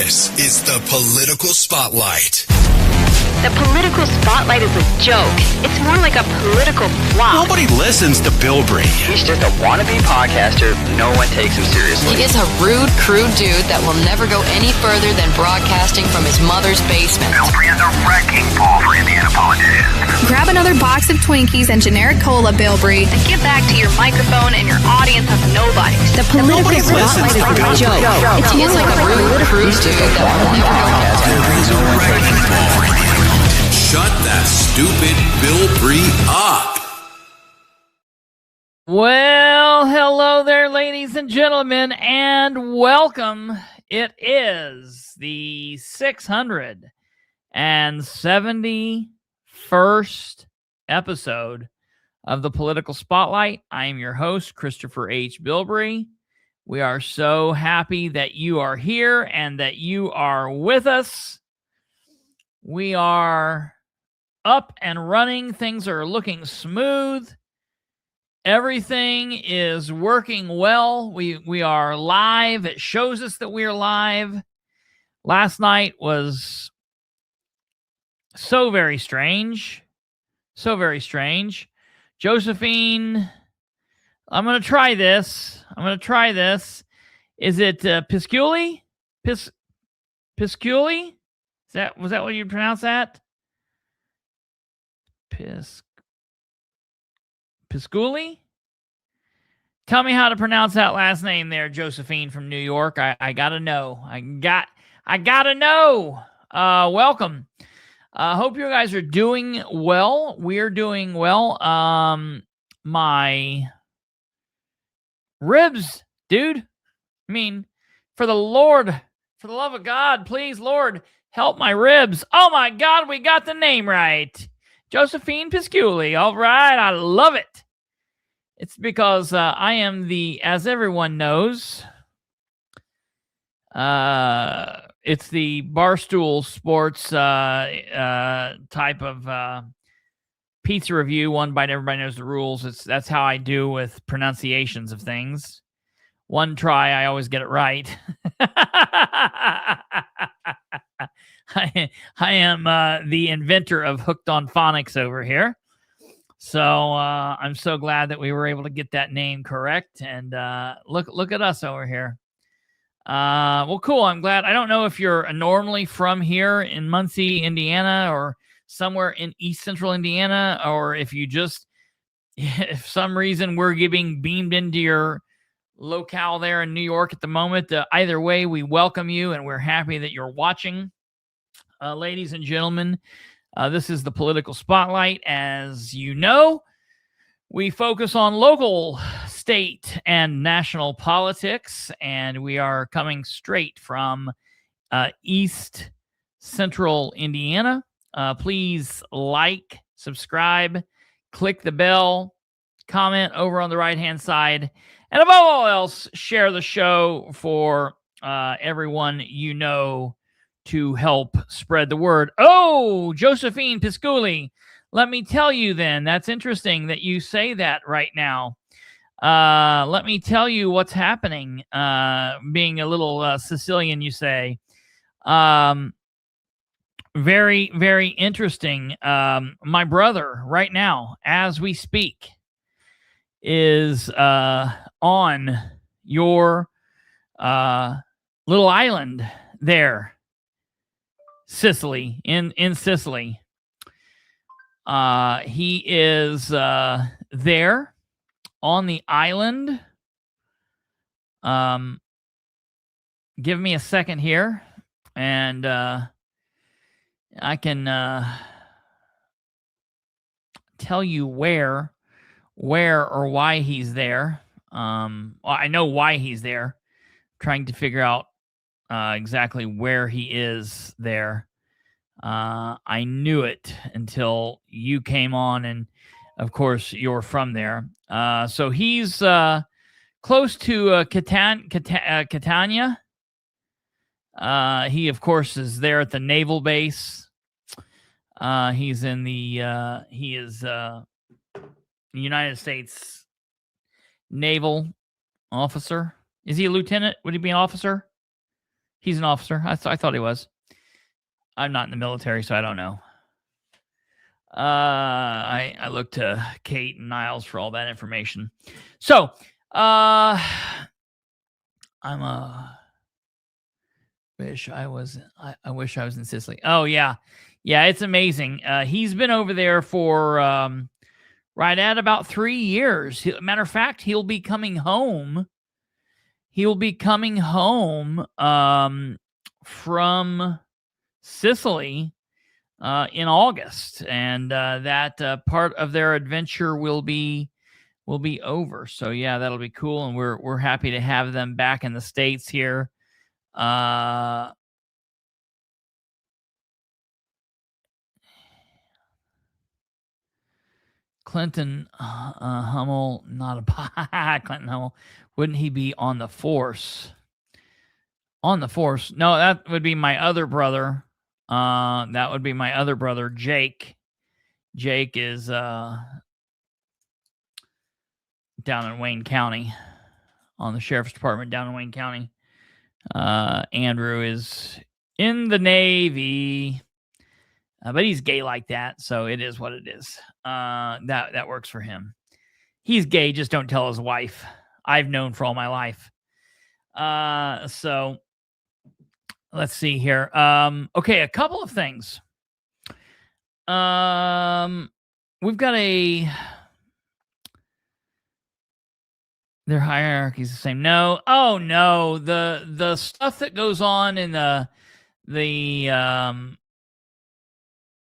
This is the Political Spotlight. The Political Spotlight is a joke. It's more like a political flop. Nobody listens to Bilbrey. He's just a wannabe podcaster. No one takes him seriously. He is a rude, crude dude that will never go any further than broadcasting from his mother's basement. Bilbrey is a wrecking ball for Indiana politicians. Grab another box of Twinkies and generic cola, Bilbrey. And get back to your microphone and your audience of nobodies. The Political Spotlight is a joke. He is like a rude, crude dude that will never go Bilbrey's a wrecking ball for Indiana politicians. Shut that stupid Bilbrey up. Well, hello there, ladies and gentlemen, and welcome. It is the 671st episode of the Political Spotlight. I am your host, Kristopher H. Bilbrey. We are so happy that you are here and that you are with us. We are up and running. Things are looking smooth. Everything is working well. We are live. It shows us that we are live. Last night was so very strange. So very strange. Josephine, I'm going to try this. Is it Pisculi? Pisculi? Was that what you pronounce that? Pisculi? Tell me how to pronounce that last name there, Josephine from New York. I gotta know. I gotta know. Welcome. Hope you guys are doing well. We're doing well. My ribs, dude. I mean, for the love of God, please, Lord, help my ribs. Oh my God, we got the name right. Josephine Pisculi. All right, I love it. It's because I am as everyone knows, it's the Barstool Sports type of pizza review. One bite, everybody knows the rules. That's how I do with pronunciations of things. One try, I always get it right. I am the inventor of Hooked on Phonics over here. So I'm so glad that we were able to get that name correct. And look at us over here. Well, cool. I'm glad. I don't know if you're normally from here in Muncie, Indiana, or somewhere in East Central Indiana, or if some reason we're getting beamed into your locale there in New York at the moment. Either way, we welcome you and we're happy that you're watching. Ladies and gentlemen, this is the Political Spotlight. As you know, we focus on local, state, and national politics, and we are coming straight from East Central Indiana. Please like, subscribe, click the bell, comment over on the right-hand side, and above all else, share the show for everyone you know to help spread the word. Oh, Josephine Pisculi. Let me tell you then, that's interesting that you say that right now. Let me tell you what's happening. Being a little Sicilian, you say. Very, very interesting. My brother right now, as we speak, is on your little island there. Sicily, in Sicily. He is there on the island. Give me a second here, and I can tell you where or why he's there. Well, I know why he's there. I'm trying to figure out exactly where he is there. I knew it until you came on, and of course you're from there. So he's close to Catania. He of course is there at the naval base. He's in the he is United States naval officer. Is he a lieutenant? Would he be an officer? He's an officer. I thought he was. I'm not in the military, so I don't know. I look to Kate and Niles for all that information. So, I wish I was in Sicily. Oh yeah. Yeah, it's amazing. He's been over there for right at about 3 years. Matter of fact, he'll be coming home. From Sicily in August, and that part of their adventure will be over. So yeah, that'll be cool, and we're happy to have them back in the States here. Clinton Hummel, not a Clinton Hummel. Wouldn't he be on the force? On the force? No, that would be my other brother. That would be my other brother, Jake. Jake is down in Wayne County, on the sheriff's department down in Wayne County. Andrew is in the Navy, but he's gay like that, so it is what it is. That works for him. He's gay, just don't tell his wife. I've known for all my life. So let's see here. Okay, a couple of things. We've got their hierarchy is the same. No. Oh no. The stuff that goes on in the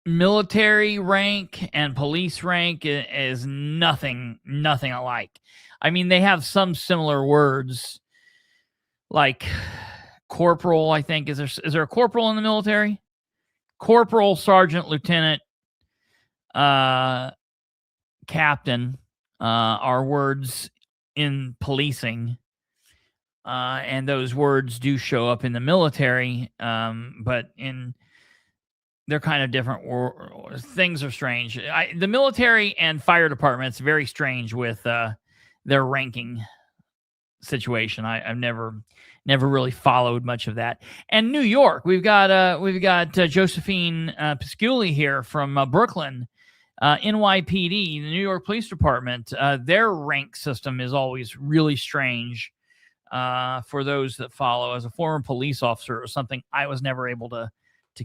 military rank and police rank is nothing alike. I mean, they have some similar words, like corporal, I think. Is there a corporal in the military? Corporal, sergeant, lieutenant, captain are words in policing. And those words do show up in the military, but they're kind of different. Things are strange. The military and fire department's very strange with their ranking situation. I've never really followed much of that. And New York, we've got Josephine Pisculi here from Brooklyn, NYPD, the New York Police Department. Their rank system is always really strange. For those that follow, as a former police officer or something, I was never able to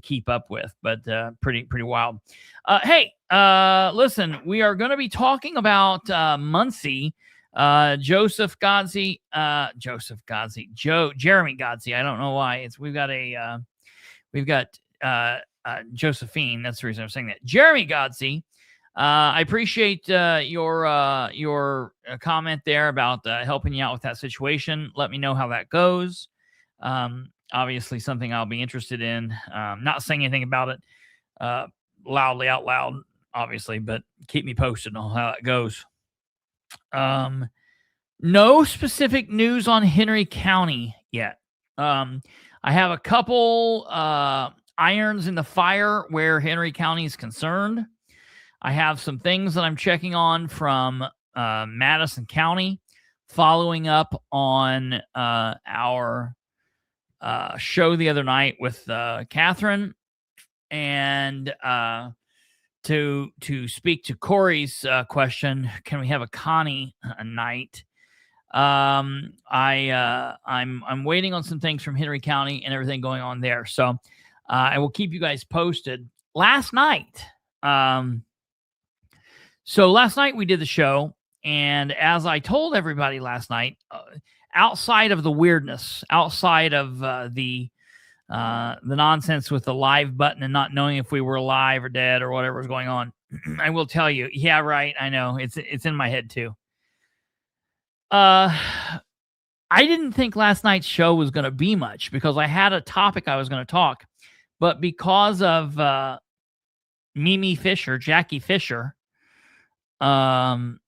keep up with, but pretty wild. Hey, listen, we are going to be talking about Muncie. Jeremy Godsey. I don't know why. We've got Josephine. That's the reason I'm saying that. Jeremy Godsey. I appreciate your comment there about helping you out with that situation. Let me know how that goes. Obviously something I'll be interested in. Not saying anything about it loudly out loud, obviously, but keep me posted on how it goes. No specific news on Henry County yet. I have a couple irons in the fire where Henry County is concerned. I have some things that I'm checking on from Madison County, following up on our show the other night with Catherine, and to speak to Corey's question, can we have a Connie night? I'm waiting on some things from Henry County and everything going on there, so I will keep you guys posted. Last night, last night we did the show, and as I told everybody last night, outside of the weirdness, outside of the nonsense with the live button and not knowing if we were alive or dead or whatever was going on, I will tell you, yeah, right, I know, it's in my head too. I didn't think last night's show was going to be much because I had a topic I was going to talk, but because of Jackie Fisher, I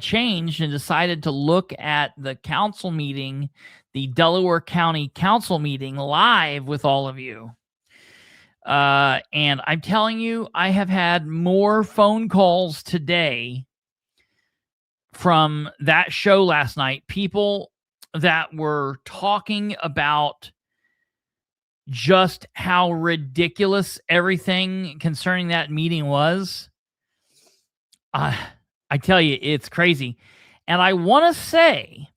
changed and decided to look at the council meeting, the Delaware County Council meeting, live with all of you. And I'm telling you, I have had more phone calls today from that show last night. People that were talking about just how ridiculous everything concerning that meeting was. I tell you, it's crazy. And I want to say,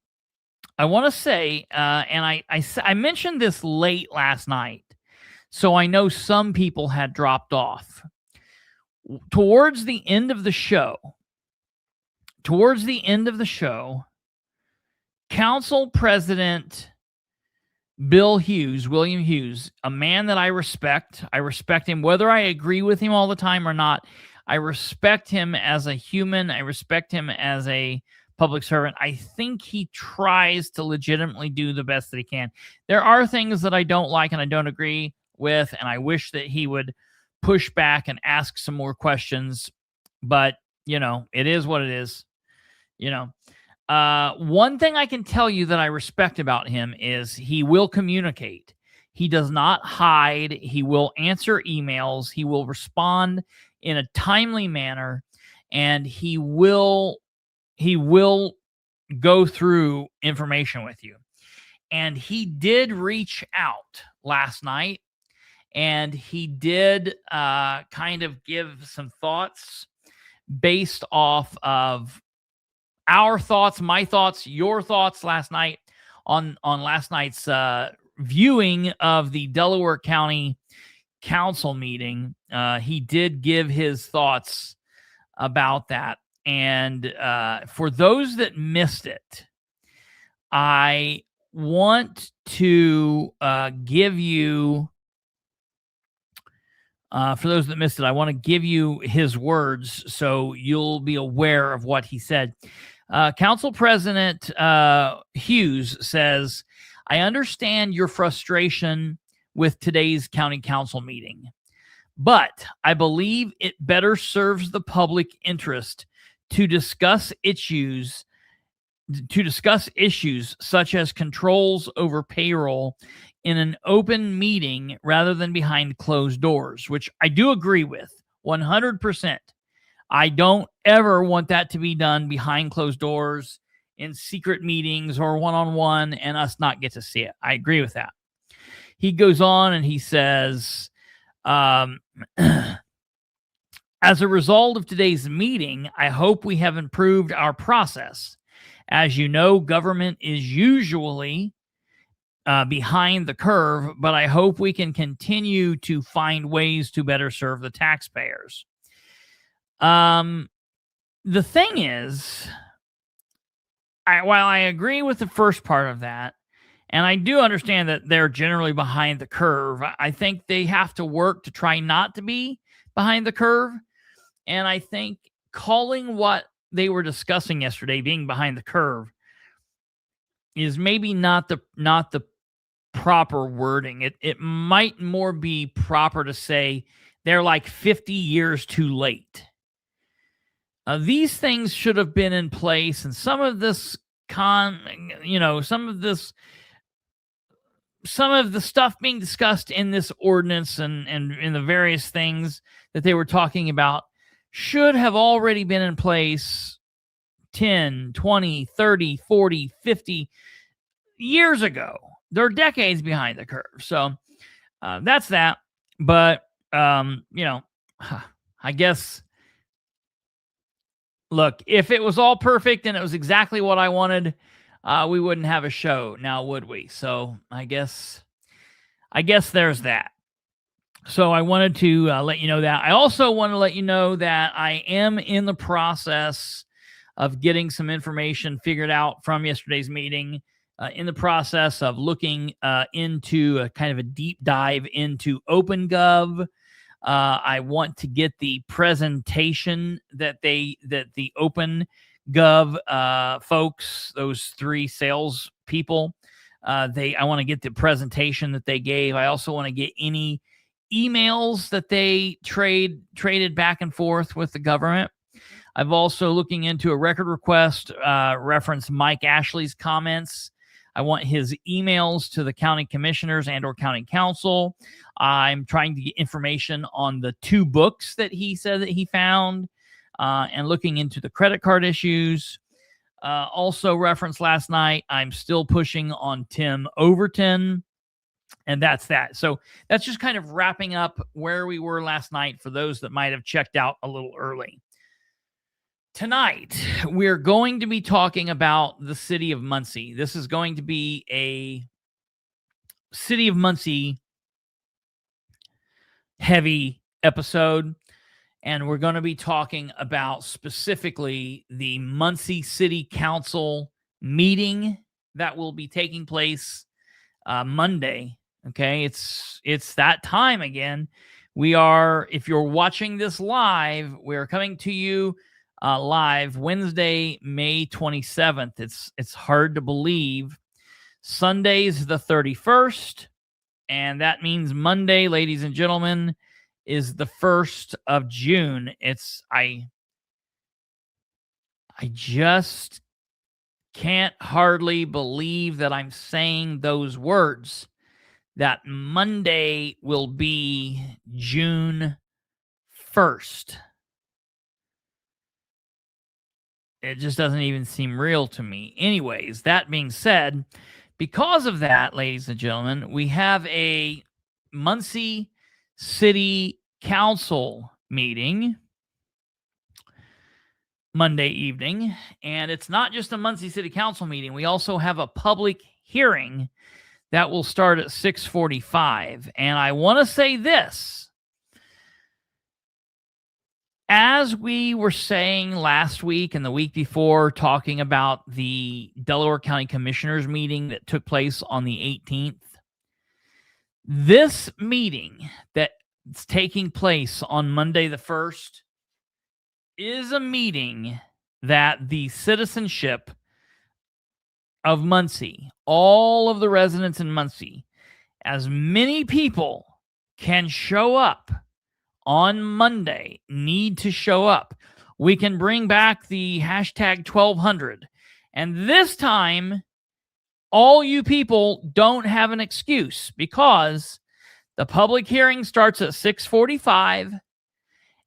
and I mentioned this late last night, so I know some people had dropped off. Towards the end of the show, Council President William Hughes, a man that I respect him, whether I agree with him all the time or not. I respect him as a human. I respect him as a public servant. I think he tries to legitimately do the best that he can. There are things that I don't like and I don't agree with, and I wish that he would push back and ask some more questions. But, it is what it is. One thing I can tell you that I respect about him is he will communicate. He does not hide. He will answer emails. He will respond in a timely manner, and he will go through information with you. And he did reach out last night, and he did kind of give some thoughts based off of our thoughts, my thoughts, your thoughts last night on last night's viewing of the Delaware County Council meeting. He did give his thoughts about that. And for those that missed it, I want to give you, for those that missed it, I want to give you his words so you'll be aware of what he said. Council President Hughes says, "I understand your frustration with today's county council meeting, but I believe it better serves the public interest to discuss issues such as controls over payroll in an open meeting rather than behind closed doors," which I do agree with 100%. I don't ever want that to be done behind closed doors in secret meetings or one-on-one and us not get to see it. I agree with that. He goes on and he says, as a result of today's meeting, I hope we have improved our process. As you know, government is usually behind the curve, but I hope we can continue to find ways to better serve the taxpayers. The thing is, while I agree with the first part of that, and I do understand that they're generally behind the curve, I think they have to work to try not to be behind the curve. And I think calling what they were discussing yesterday being behind the curve is maybe not the proper wording. It might more be proper to say they're like 50 years too late. These things should have been in place, and some of the stuff being discussed in this ordinance and in the various things that they were talking about should have already been in place 10, 20, 30, 40, 50 years ago. They're decades behind the curve. So that's that. But, I guess, look, if it was all perfect and it was exactly what I wanted, we wouldn't have a show now, would we? So I guess there's that. So I wanted to let you know that. I also want to let you know that I am in the process of getting some information figured out from yesterday's meeting, in the process of looking into a kind of a deep dive into OpenGov. I want to get the presentation that the OpenGov folks, those three sales people, I want to get the presentation that they gave. I also want to get any emails that they traded back and forth with the government. I've also looking into a record request, reference Mike Ashley's comments. I want his emails to the county commissioners and or county council. I'm trying to get information on the 2 books that he said that he found, and looking into the credit card issues. Also referenced last night, I'm still pushing on Tim Overton. And that's that. So that's just kind of wrapping up where we were last night for those that might have checked out a little early. Tonight, we're going to be talking about the city of Muncie. This is going to be a city of Muncie heavy episode. And we're going to be talking about specifically the Muncie City Council meeting that will be taking place Monday. Okay, it's that time again. We are, if you're watching this live, we're coming to you live Wednesday, May 27th. It's hard to believe. Sunday's the 31st, and that means Monday, ladies and gentlemen, is the 1st of June. I just can't hardly believe that I'm saying those words, that Monday will be June 1st. It just doesn't even seem real to me. Anyways, that being said, because of that, ladies and gentlemen, we have a Muncie City Council meeting Monday evening, and it's not just a Muncie City Council meeting. We also have a public hearing that will start at 6:45. And I want to say this. As we were saying last week and the week before, talking about the Delaware County Commissioners meeting that took place on the 18th, this meeting that's taking place on Monday the 1st is a meeting that the citizenship of Muncie, all of the residents in Muncie, as many people can show up on Monday, need to show up. We can bring back the hashtag 1200. And this time, all you people don't have an excuse, because the public hearing starts at 6:45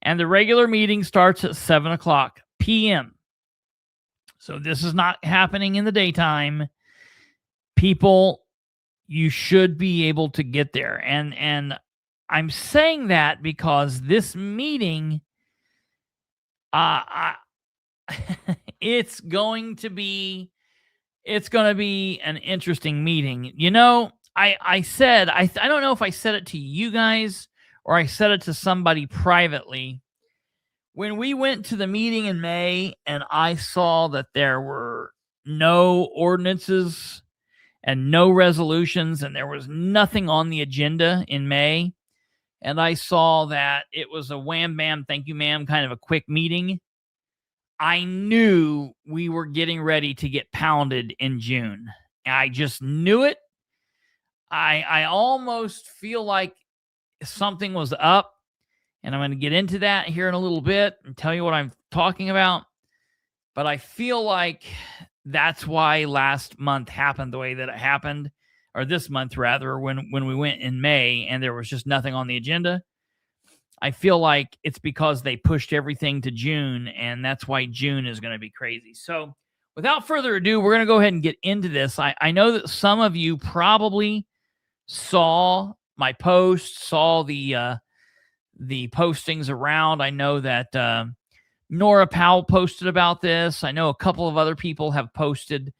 and the regular meeting starts at 7:00 p.m. So this is not happening in the daytime. People, you should be able to get there. And I'm saying that because this meeting, it's going to be an interesting meeting. You know, I said, I don't know if I said it to you guys or I said it to somebody privately. When we went to the meeting in May and I saw that there were no ordinances and no resolutions and there was nothing on the agenda in May, and I saw that it was a wham bam, thank you ma'am, kind of a quick meeting, I knew we were getting ready to get pounded in June. I just knew it. I almost feel like something was up. And I'm going to get into that here in a little bit and tell you what I'm talking about. But I feel like that's why last month happened the way that it happened, or this month rather, when we went in May and there was just nothing on the agenda. I feel like it's because they pushed everything to June, and that's why June is going to be crazy. So without further ado, we're going to go ahead and get into this. I know that some of you probably saw my post, saw the postings around. I know that Nora Powell posted about this. I know a couple of other people have posted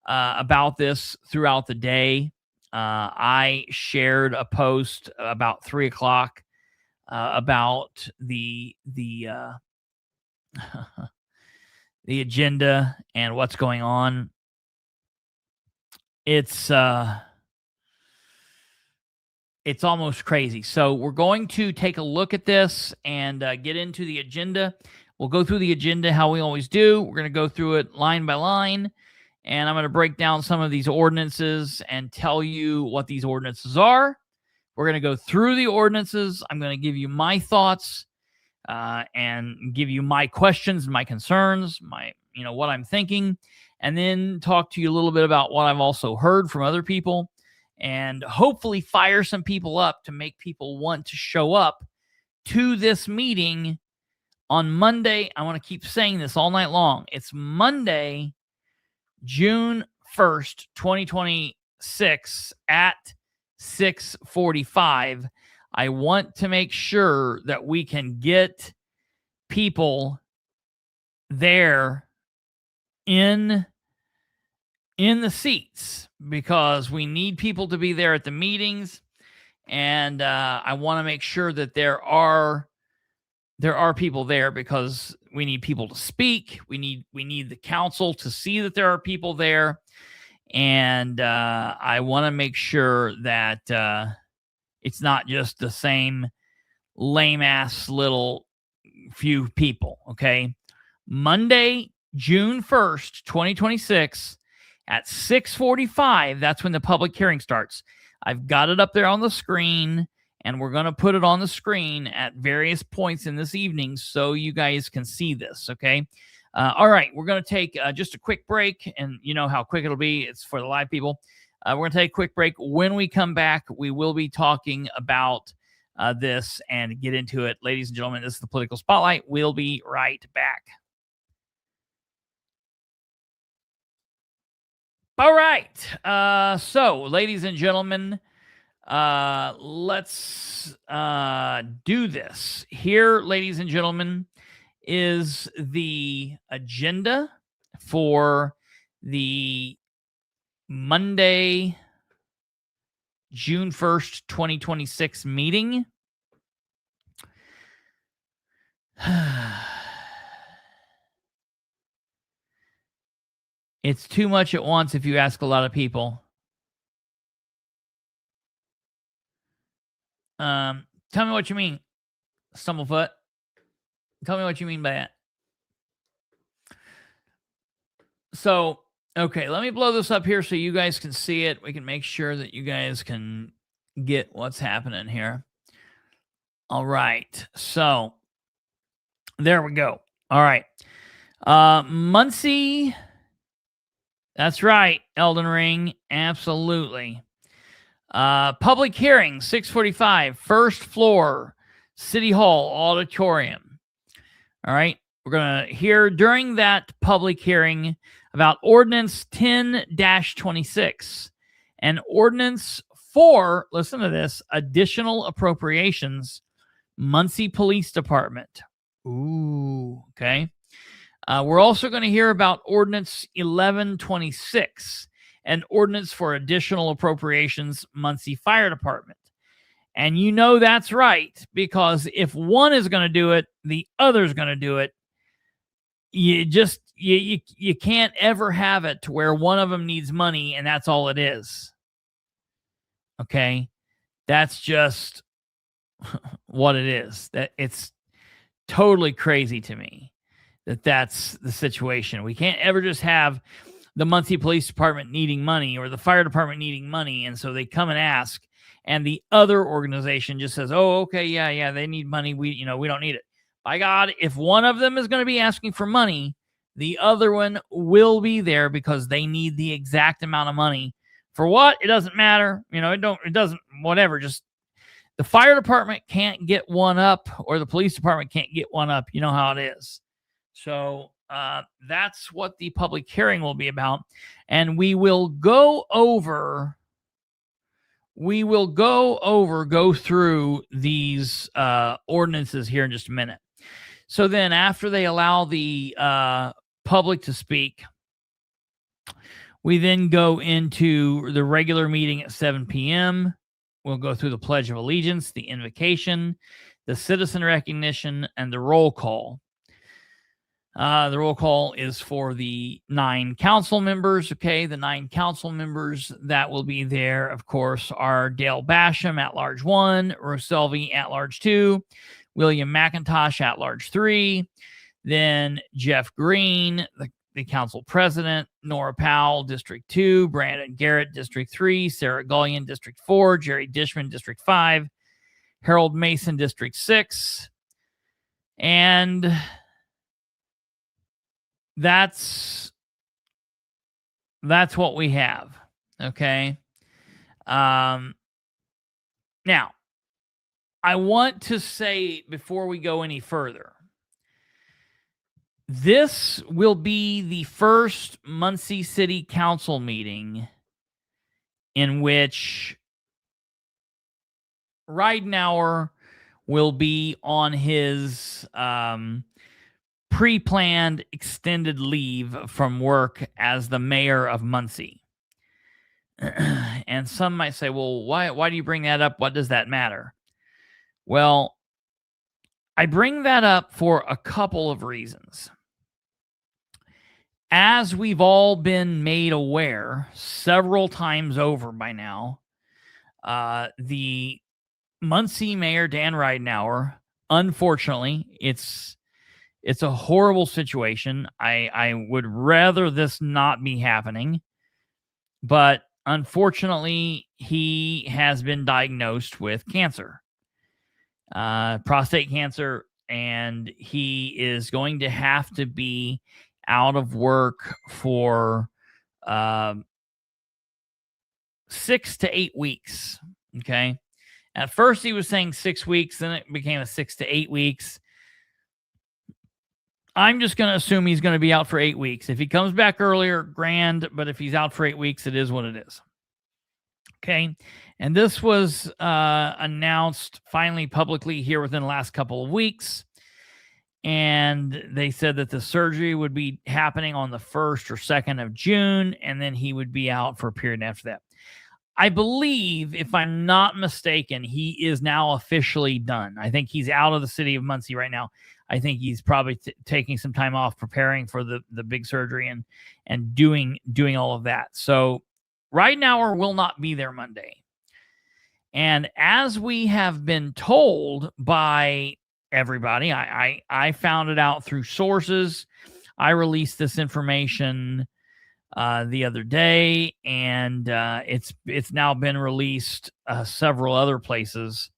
about this throughout the day. I shared a post about 3:00 about the the agenda and what's going on. It's almost crazy. So we're going to take a look at this and get into the agenda. We'll go through the agenda how we always do. We're going to go through it line by line, and I'm going to break down some of these ordinances and tell you what these ordinances are. We're going to go through the ordinances. I'm going to give you my thoughts and give you my questions and my concerns, what I'm thinking, and then talk to you a little bit about what I've also heard from other people, and hopefully fire some people up to make people want to show up to this meeting on Monday. I want to keep saying this all night long. It's Monday, June 1st, 2026 at 6:45. I want to make sure that we can get people there in the seats, because we need people to be there at the meetings, and I want to make sure that there are people there, because we need people to speak. We need the council to see that there are people there, and I want to make sure that it's not just the same lame ass little few people. Okay, Monday, June 1st, 2026 at 6:45. That's when the public hearing starts. I've got it up there on the screen, and we're going to put it on the screen at various points in this evening so you guys can see this, okay? All right, we're going to take just a quick break, and you know how quick it'll be. It's for the live people. We're going to take a quick break. When we come back, we will be talking about this and get into it. Ladies and gentlemen, this is the Political Spotlight. We'll be right back. All right. So, ladies and gentlemen, let's do this. Here, ladies and gentlemen, is the agenda for the Monday, June 1st, 2026 meeting. It's too much at once if you ask a lot of people. Tell me what you mean, Stumblefoot. Tell me what you mean by that. So, okay, let me blow this up here so you guys can see it. We can make sure that you guys can get what's happening here. All right. So, there we go. All right. Muncie. That's right, Elden Ring. Absolutely. Public hearing, 6:45, first floor, City Hall Auditorium. All right. We're going to hear during that public hearing about Ordinance 10-26 and Ordinance 4, listen to this, additional appropriations, Muncie Police Department. Ooh, okay. We're also going to hear about Ordinance 1126, an ordinance for additional appropriations, Muncie Fire Department. And you know that's right, because if one is going to do it, the other's going to do it. You can't ever have it to where one of them needs money and that's all it is. Okay? That's just what it is. That it's totally crazy to me that that's the situation. We can't ever just have the Muncie Police Department needing money or the fire department needing money, and so they come and ask, and the other organization just says, "Oh, okay, yeah, they need money. We don't need it." By God, if one of them is going to be asking for money, the other one will be there because they need the exact amount of money. For what? It doesn't matter. It doesn't, whatever. Just the fire department can't get one up, or the police department can't get one up. You know how it is. So that's what the public hearing will be about. And we will go through these ordinances here in just a minute. So then after they allow the public to speak, we then go into the regular meeting at 7 p.m. We'll go through the Pledge of Allegiance, the invocation, the citizen recognition, and the roll call. The roll call is for the 9 council members. Okay, the 9 council members that will be there, of course, are Dale Basham, at-large 1, Roselvi, at-large 2, William McIntosh, at-large 3, then Jeff Green, the council president, Nora Powell, District 2, Brandon Garrett, District 3, Sarah Gullion, District 4, Jerry Dishman, District 5, Harold Mason, District 6, and that's what we have. Okay. Now, I want to say before we go any further, This will be the first Muncie City Council meeting in which Ridenour will be on his pre-planned extended leave from work as the mayor of Muncie. And some might say, well, why do you bring that up? What does that matter? Well, I bring that up for a couple of reasons. As we've all been made aware several times over by now, the Muncie Mayor Dan Ridenour, unfortunately, it's a horrible situation. I would rather this not be happening, but unfortunately, he has been diagnosed with cancer, prostate cancer, and he is going to have to be out of work for 6 to 8 weeks. Okay. At first he was saying 6 weeks, then it became a 6 to 8 weeks. I'm just going to assume he's going to be out for 8 weeks. If he comes back earlier, grand, but if he's out for 8 weeks, it is what it is. Okay. And this was announced finally publicly here within the last couple of weeks. And they said that the surgery would be happening on the 1st or 2nd of June, and then he would be out for a period after that. I believe, if I'm not mistaken, he is now officially done. I think he's out of the city of Muncie right now. I think he's probably taking some time off, preparing for the big surgery and doing all of that. So Ridenour will not be there Monday. And as we have been told by everybody, I found it out through sources. I released this information the other day, and it's now been released several other places,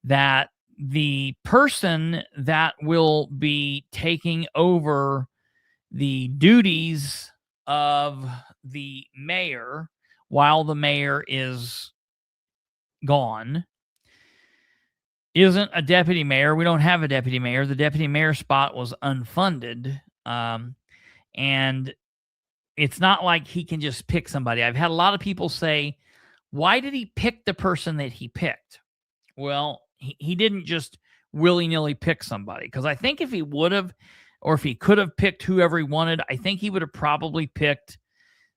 that the person that will be taking over the duties of the mayor while the mayor is gone isn't a deputy mayor. We don't have a deputy mayor. The deputy mayor spot was unfunded. And it's not like he can just pick somebody. I've had a lot of people say, why did he pick the person that he picked? Well, he didn't just willy-nilly pick somebody. Because I think if he would have, or if he could have picked whoever he wanted, I think he would have probably picked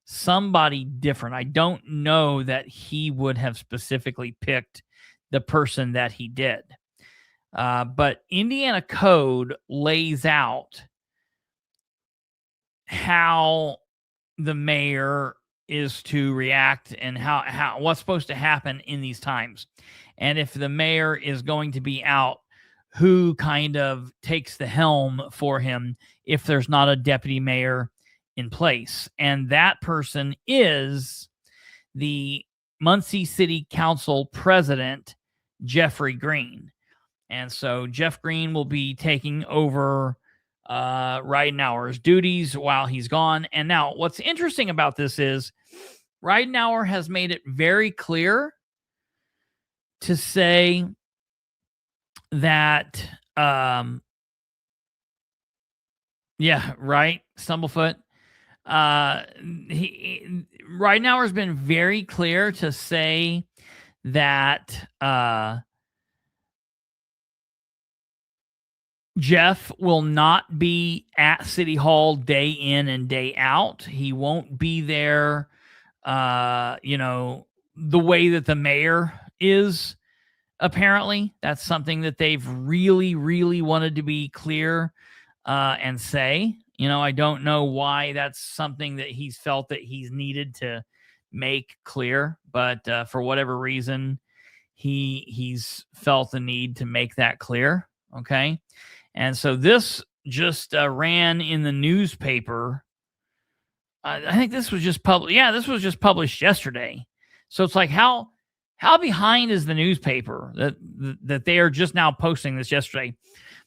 somebody different. I don't know that he would have specifically picked the person that he did. But Indiana code lays out how the mayor is to react and how what's supposed to happen in these times. And if the mayor is going to be out, who kind of takes the helm for him if there's not a deputy mayor in place. And that person is the Muncie City Council president, Jeffrey Green. And so Jeff Green will be taking over Ridenour's duties while he's gone. And now what's interesting about this is Ridenour has made it very clear to say that, Stumblefoot. Ridenour has been very clear to say that Jeff will not be at City Hall day in and day out. He won't be there, the way that the mayor is. Apparently, that's something that they've really, really wanted to be clear and say. I don't know why that's something that he's felt that he's needed to make clear, but for whatever reason, he's felt the need to make that clear. Okay. And so this just ran in the newspaper. I think this was just published. Yeah, this was just published yesterday. So it's like, how behind is the newspaper that they are just now posting this yesterday?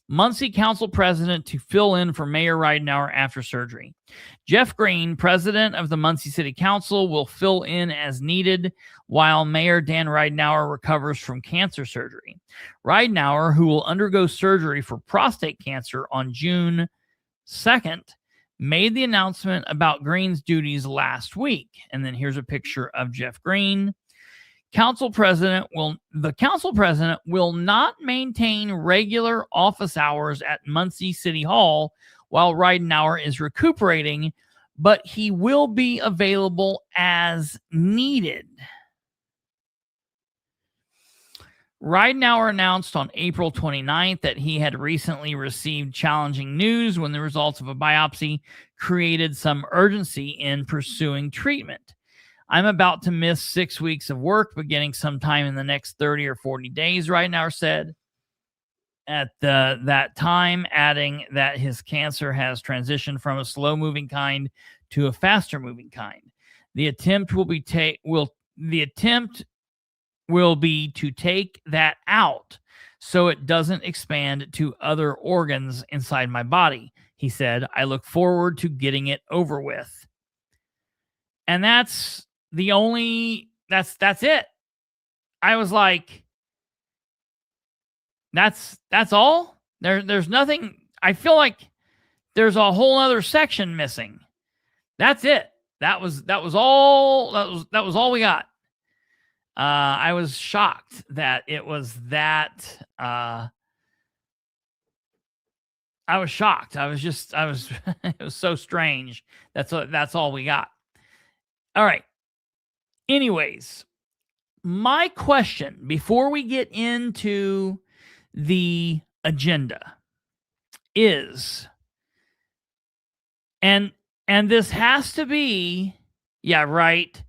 Muncie Council President to fill in for Mayor Ridenour after surgery. Jeff Green, President of the Muncie City Council, will fill in as needed while Mayor Dan Ridenour recovers from cancer surgery. Ridenour, who will undergo surgery for prostate cancer on June 2nd, made the announcement about Green's duties last week. And then here's a picture of Jeff Green. The council president will not maintain regular office hours at Muncie City Hall while Ridenour is recuperating, but he will be available as needed. Ridenour announced on April 29th that he had recently received challenging news when the results of a biopsy created some urgency in pursuing treatment. I'm about to miss 6 weeks of work beginning sometime in the next 30 or 40 days, Ridenour said at that time, adding that his cancer has transitioned from a slow-moving kind to a faster-moving kind. The attempt will be to take that out so it doesn't expand to other organs inside my body, he said. I look forward to getting it over with. And that's it. I was like, that's all? There's nothing. I feel like there's a whole other section missing. That's it. That was all we got. I was shocked that it was that. I was shocked. It was so strange. That's all we got. All right. Anyways, my question before we get into the agenda is, and this has to be, yeah, right.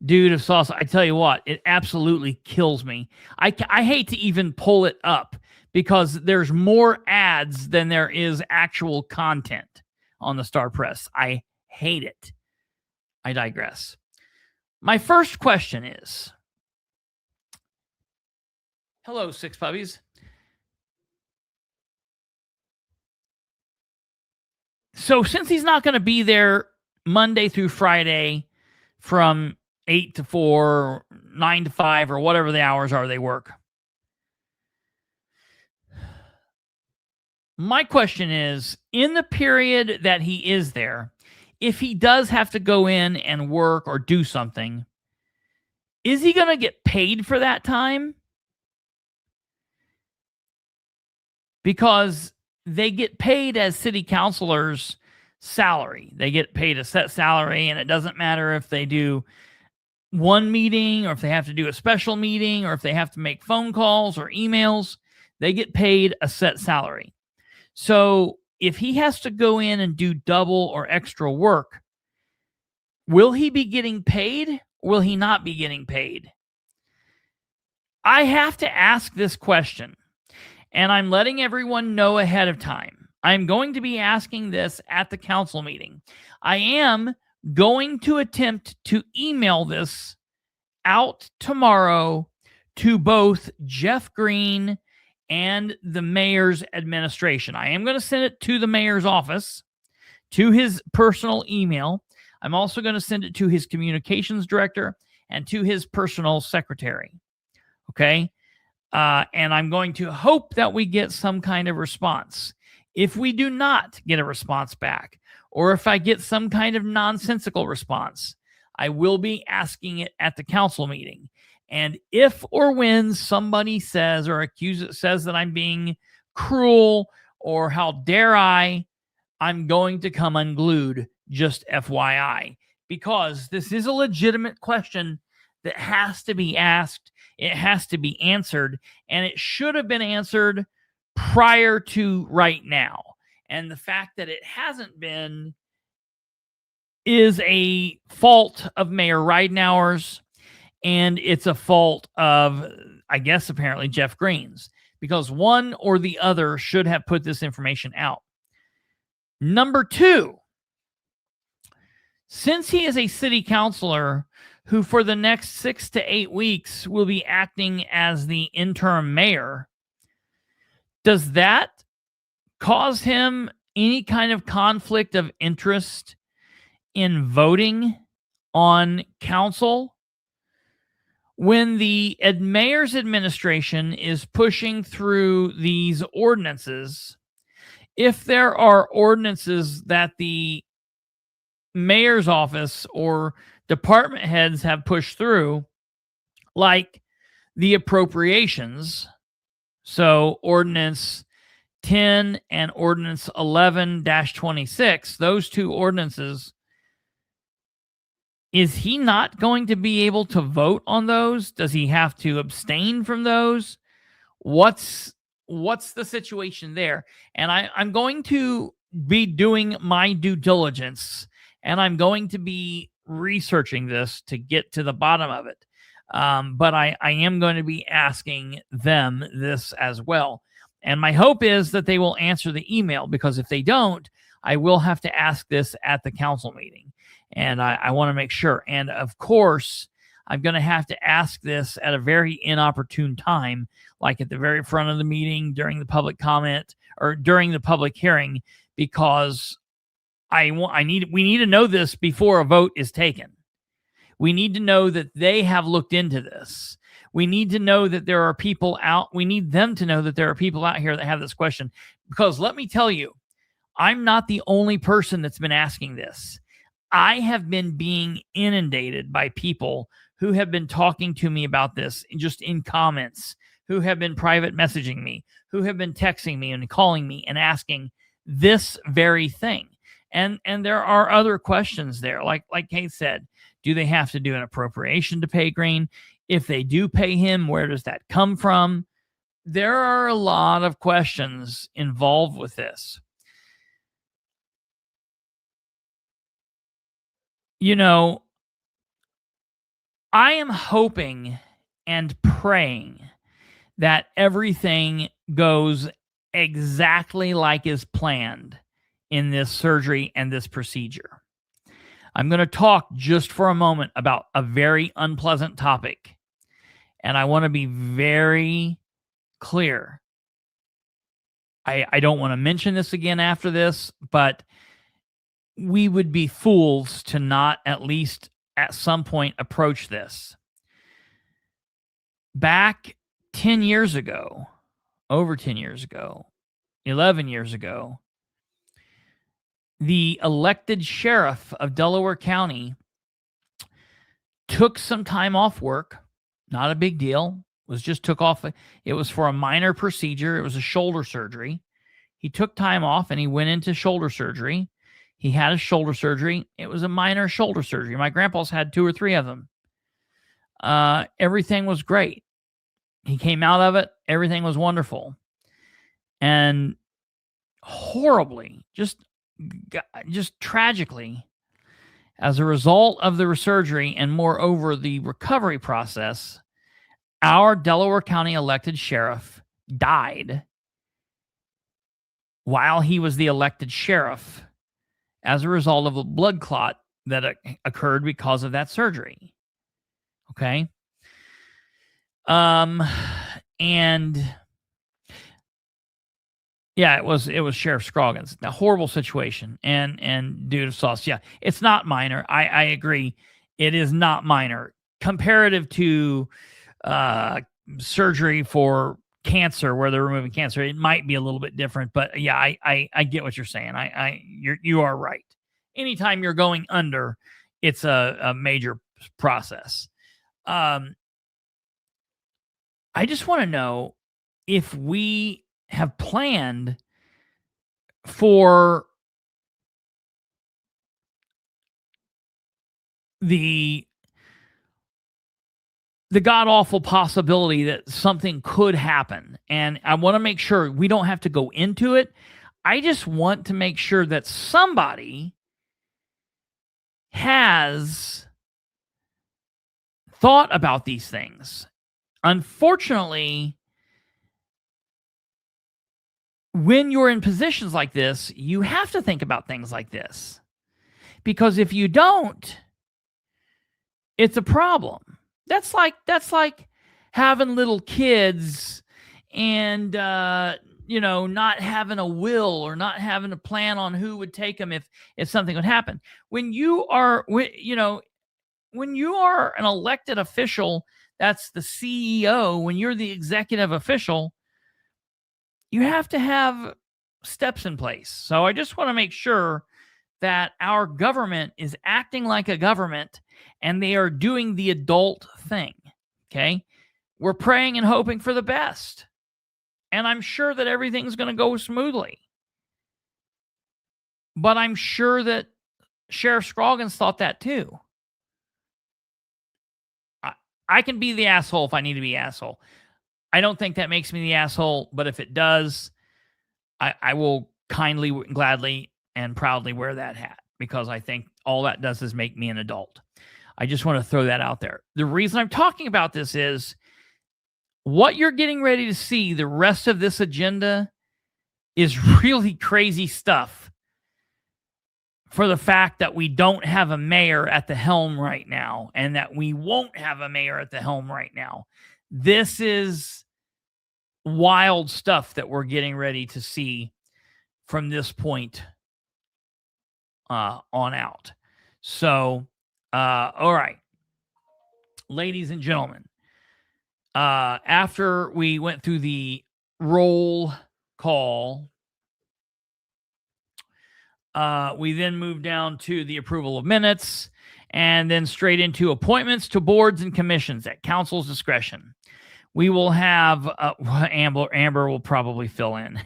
Dude of salsa, I tell you what, it absolutely kills me. I hate to even pull it up because there's more ads than there is actual content on the Star Press. I hate it. I digress. My first question is, hello, Six Puppies. So since he's not going to be there Monday through Friday from 8 to 4, 9 to 5, or whatever the hours are they work. My question is, in the period that he is there, if he does have to go in and work or do something, is he going to get paid for that time? Because they get paid as city councilors' salary. They get paid a set salary, and it doesn't matter if they do one meeting or if they have to do a special meeting or if they have to make phone calls or emails. They get paid a set salary. So if he has to go in and do double or extra work, will he be getting paid? Or will he not be getting paid? I have to ask this question, and I'm letting everyone know ahead of time. I'm going to be asking this at the council meeting. I am going to attempt to email this out tomorrow to both Jeff Green and the mayor's administration. I am going to send it to the mayor's office, to his personal email. I'm also going to send it to his communications director and to his personal secretary. Okay? And I'm going to hope that we get some kind of response. If we do not get a response back, or if I get some kind of nonsensical response, I will be asking it at the council meeting. And if or when somebody says or says that I'm being cruel or how dare I'm going to come unglued, just FYI, because this is a legitimate question that has to be asked. It has to be answered, and it should have been answered prior to right now. And the fact that it hasn't been is a fault of Mayor Ridenour's, and it's a fault of, I guess, apparently Jeff Green's, because one or the other should have put this information out. Number two, since he is a city councilor who for the next 6 to 8 weeks will be acting as the interim mayor, does that cause him any kind of conflict of interest in voting on council? When the mayor's administration is pushing through these ordinances, if there are ordinances that the mayor's office or department heads have pushed through, like the appropriations, so ordinance 10 and ordinance 11-26, those two ordinances, is he not going to be able to vote on those? Does he have to abstain from those? What's the situation there? And I'm going to be doing my due diligence, and I'm going to be researching this to get to the bottom of it. But I am going to be asking them this as well. And my hope is that they will answer the email, because if they don't, I will have to ask this at the council meeting. And I want to make sure. And of course, I'm going to have to ask this at a very inopportune time, like at the very front of the meeting, during the public comment, or during the public hearing, because we need to know this before a vote is taken. We need to know that they have looked into this. We need to know that there are people out. We need them to know that there are people out here that have this question, because let me tell you, I'm not the only person that's been asking this. I have been being inundated by people who have been talking to me about this just in comments, who have been private messaging me, who have been texting me and calling me and asking this very thing. And there are other questions there. Like Kate said, do they have to do an appropriation to pay Green? If they do pay him, where does that come from? There are a lot of questions involved with this. You know, I am hoping and praying that everything goes exactly like is planned in this surgery and this procedure. I'm going to talk just for a moment about a very unpleasant topic, and I want to be very clear. I don't want to mention this again after this, but we would be fools to not at least at some point approach this. Back 10 years ago, over 10 years ago, 11 years ago, the elected sheriff of Delaware County took some time off work. Not a big deal. Took off. It was for a minor procedure. It was a shoulder surgery. He took time off and he went into shoulder surgery. He had a shoulder surgery. It was a minor shoulder surgery. My grandpa's had 2 or 3 of them. Everything was great. He came out of it. Everything was wonderful. And horribly, just tragically, as a result of the surgery and moreover the recovery process, our Delaware County elected sheriff died while he was the elected sheriff as a result of a blood clot that occurred because of that surgery. Okay. And yeah, it was Sheriff Scroggins. A horrible situation. And dude of sauce. Yeah, it's not minor. I agree. It is not minor. Comparative to surgery for cancer, where they're removing cancer, it might be a little bit different. But yeah, I get what you're saying. You are right. Anytime you're going under, it's a major process. I just want to know if we have planned for the god-awful possibility that something could happen. And I want to make sure we don't have to go into it. I just want to make sure that somebody has thought about these things. Unfortunately, when you're in positions like this, you have to think about things like this. Because if you don't, it's a problem. That's like having little kids and not having a will or not having a plan on who would take them if something would happen. When you are an elected official, that's the CEO, when you're the executive official, you have to have steps in place. So I just want to make sure that our government is acting like a government and they are doing the adult thing. Okay. We're praying and hoping for the best. And I'm sure that everything's going to go smoothly. But I'm sure that Sheriff Scroggins thought that too. I can be the asshole if I need to be asshole. I don't think that makes me the asshole, but if it does, I will kindly, gladly, and proudly wear that hat, because I think all that does is make me an adult. I just want to throw that out there. The reason I'm talking about this is what you're getting ready to see. The rest of this agenda is really crazy stuff for the fact that we don't have a mayor at the helm right now, and that we won't have a mayor at the helm right now. This is wild stuff that we're getting ready to see from this point on out. So, all right, ladies and gentlemen, after we went through the roll call, we then moved down to the approval of minutes, and then straight into appointments to boards and commissions at council's discretion. We will have Amber will probably fill in.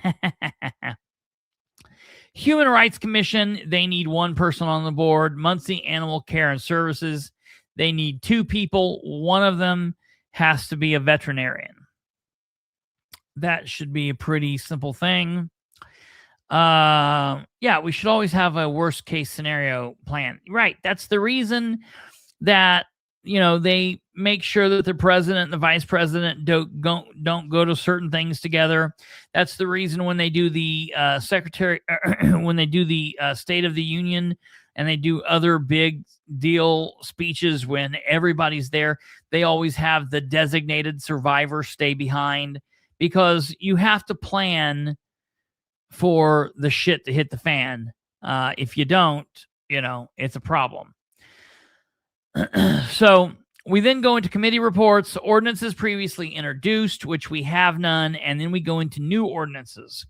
Human Rights Commission, they need one person on the board. Muncie Animal Care and Services, they need 2 people. One of them has to be a veterinarian. That should be a pretty simple thing. Yeah, we should always have a worst case scenario plan. Right. That's the reason that, they make sure that the president and the vice president don't go to certain things together. That's the reason when they do the when they do the State of the Union and they do other big deal speeches, when everybody's there, they always have the designated survivor stay behind, because you have to plan for the shit to hit the fan. If you don't, it's a problem. So we then go into committee reports, ordinances previously introduced, which we have none, and then we go into new ordinances,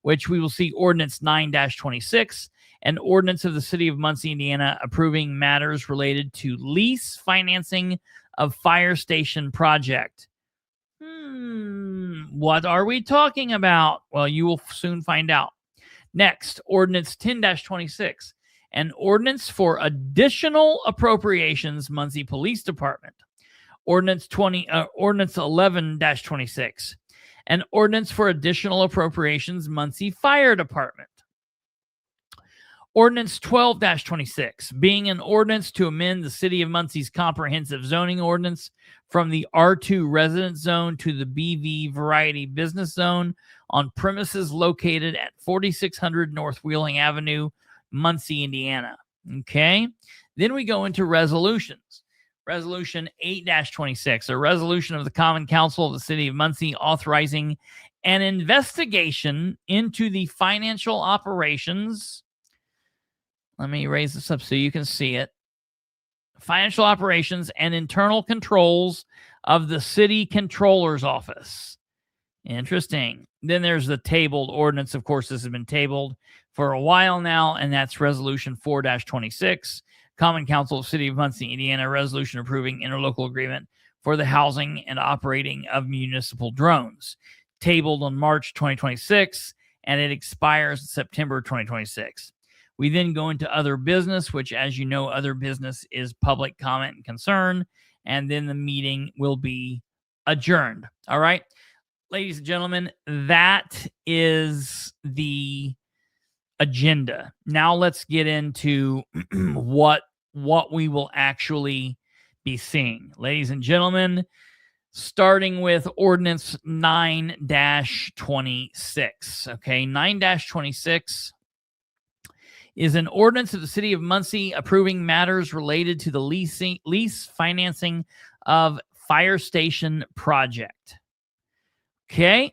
which we will see ordinance 9-26, an ordinance of the city of Muncie, Indiana, approving matters related to lease financing of fire station project. What are we talking about? Well, you will soon find out. Next, ordinance 10-26, an ordinance for additional appropriations, Muncie Police Department. Ordinance 11-26, an ordinance for additional appropriations, Muncie Fire Department. Ordinance 12-26, being an ordinance to amend the City of Muncie's comprehensive zoning ordinance from the R2 residence zone to the BV variety business zone on premises located at 4600 North Wheeling Avenue, Muncie, Indiana. Okay. Then we go into resolutions. Resolution 8-26, a resolution of the Common Council of the City of Muncie authorizing an investigation into the financial operations. Let me raise this up so you can see it. Financial operations and internal controls of the city controller's office. Interesting. Then there's the tabled ordinance. Of course, this has been tabled for a while now, and that's resolution 4-26. Common Council of City of Muncie, Indiana, resolution approving interlocal agreement for the housing and operating of municipal drones. Tabled on March 2026, and it expires in September 2026. We then go into other business, which, as you know, other business is public comment and concern, and then the meeting will be adjourned. All right, ladies and gentlemen, that is the agenda. Now let's get into what we will actually be seeing. Ladies and gentlemen, starting with ordinance 9-26. Okay, 9-26 is an ordinance of the City of Muncie approving matters related to the lease financing of fire station project. Okay.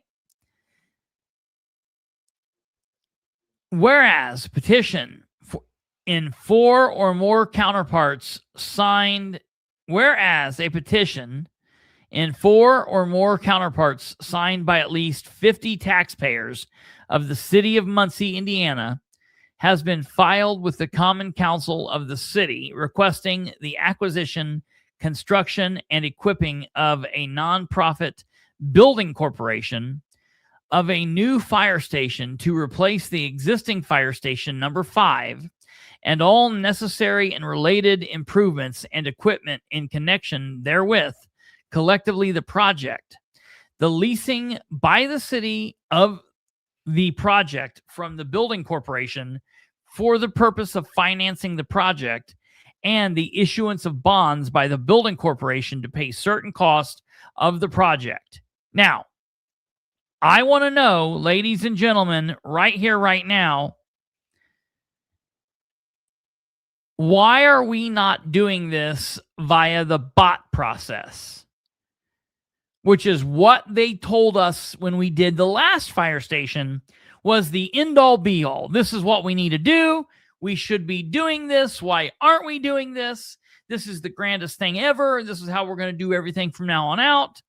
Whereas petition in 4 or more counterparts signed, whereas a petition in 4 or more counterparts signed by at least 50 taxpayers of the city of Muncie, Indiana, has been filed with the Common Council of the city requesting the acquisition, construction, and equipping of a nonprofit building corporation of a new fire station to replace the existing fire station number 5 and all necessary and related improvements and equipment in connection therewith, collectively the project. The leasing by the city of the project from the building corporation for the purpose of financing the project, and the issuance of bonds by the building corporation to pay certain costs of the project. Now, I want to know, ladies and gentlemen, right here, right now, why are we not doing this via the bot process? Which is what they told us when we did the last fire station was the end-all be-all. This is what we need to do. We should be doing this. Why aren't we doing this? This is the grandest thing ever. This is how we're going to do everything from now on out.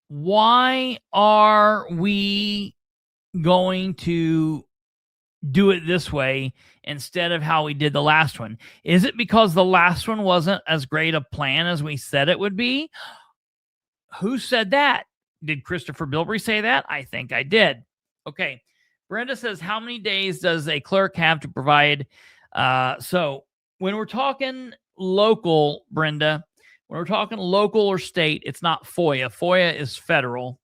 Why are we going to do it this way instead of how we did the last one? Is it because the last one wasn't as great a plan as we said it would be? Who said that? Did Kristopher Bilbrey say that? I think I did. Okay. Brenda says, how many days does a clerk have to provide? So when we're talking local, Brenda, when we're talking local or state, it's not FOIA. FOIA is federal.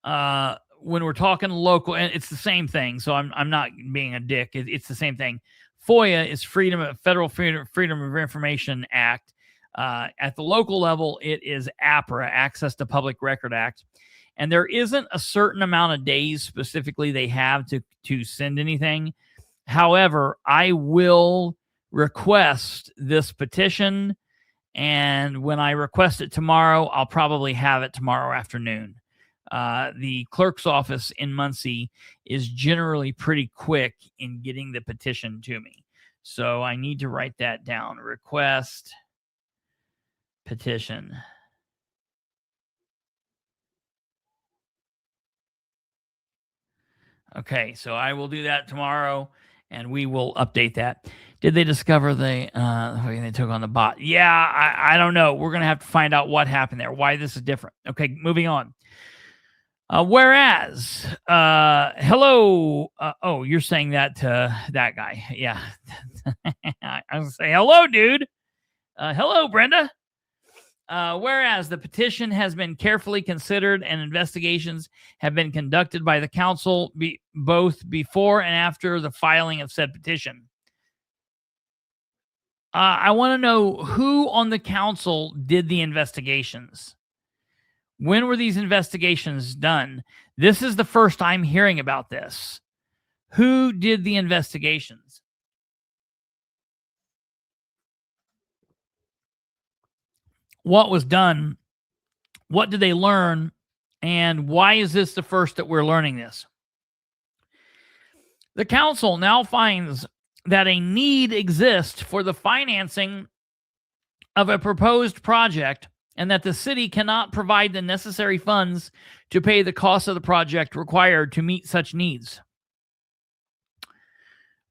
When we're talking local, and it's the same thing. So I'm not being a dick. It's the same thing. FOIA is Federal Freedom of Information Act. At the local level, it is APRA, Access to Public Record Act. And there isn't a certain amount of days specifically they have to send anything. However, I will request this petition. And when I request it tomorrow, I'll probably have it tomorrow afternoon. The clerk's office in Muncie is generally pretty quick in getting the petition to me. So I need to write that down. Request petition. Okay, so I will do that tomorrow, and we will update that. Did they discover they took on the bot? Yeah, I don't know. We're going to have to find out what happened there, why this is different. Okay, moving on. Whereas, hello. Oh, you're saying that to that guy. Yeah. I was say, hello, dude. Hello, Brenda. Whereas the petition has been carefully considered and investigations have been conducted by the council both before and after the filing of said petition. I want to know who on the council did the investigations. When were these investigations done? This is the first I'm hearing about this. Who did the investigations? What was done? What did they learn? And why is this the first that we're learning this? The council now finds that a need exists for the financing of a proposed project and that the city cannot provide the necessary funds to pay the cost of the project required to meet such needs.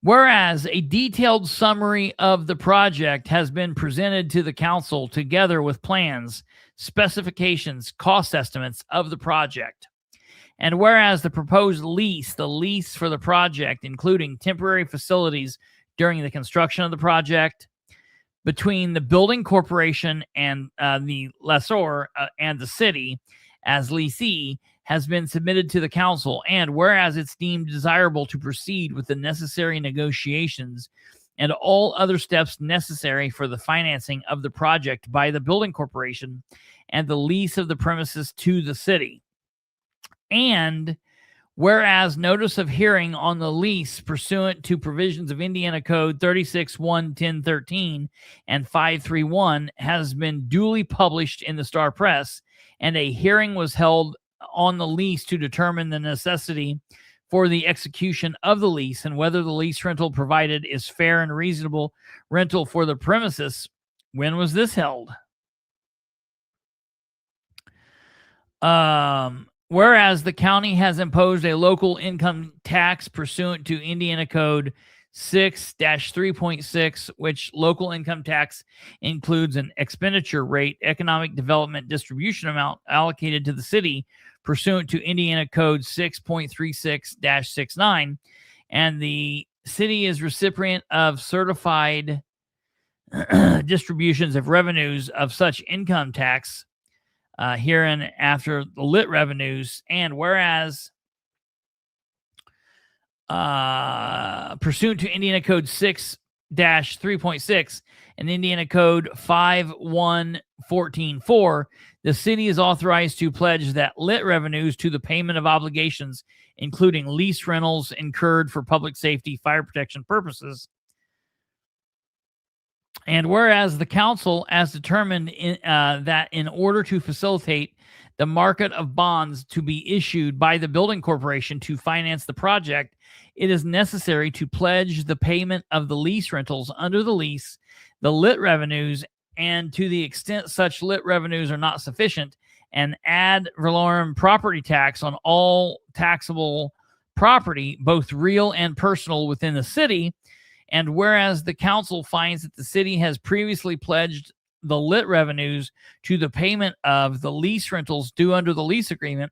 Whereas a detailed summary of the project has been presented to the council together with plans, specifications, cost estimates of the project. And whereas the proposed lease, the lease for the project, including temporary facilities during the construction of the project, between the building corporation and the lessor and the city as leasee, has been submitted to the council, and whereas it's deemed desirable to proceed with the necessary negotiations and all other steps necessary for the financing of the project by the building corporation and the lease of the premises to the city. And whereas notice of hearing on the lease pursuant to provisions of Indiana Code 36.1.10.13 and 531 has been duly published in the Star Press, and a hearing was held on the lease to determine the necessity for the execution of the lease and whether the lease rental provided is fair and reasonable rental for the premises. When was this held? Whereas the county has imposed a local income tax pursuant to Indiana Code 6-3.6, which local income tax includes an expenditure rate, economic development distribution amount allocated to the city pursuant to Indiana Code 6.36-69, and the city is recipient of certified distributions of revenues of such income tax herein after the lit revenues. And whereas pursuant to Indiana Code 6-3.6 and Indiana Code 5114.4, the city is authorized to pledge that lit revenues to the payment of obligations, including lease rentals incurred for public safety, fire protection purposes. And whereas the council has determined that in order to facilitate the market of bonds to be issued by the building corporation to finance the project, it is necessary to pledge the payment of the lease rentals under the lease, the lit revenues, and to the extent such lit revenues are not sufficient, an ad valorem property tax on all taxable property, both real and personal, within the city. And whereas the council finds that the city has previously pledged the lit revenues to the payment of the lease rentals due under the lease agreement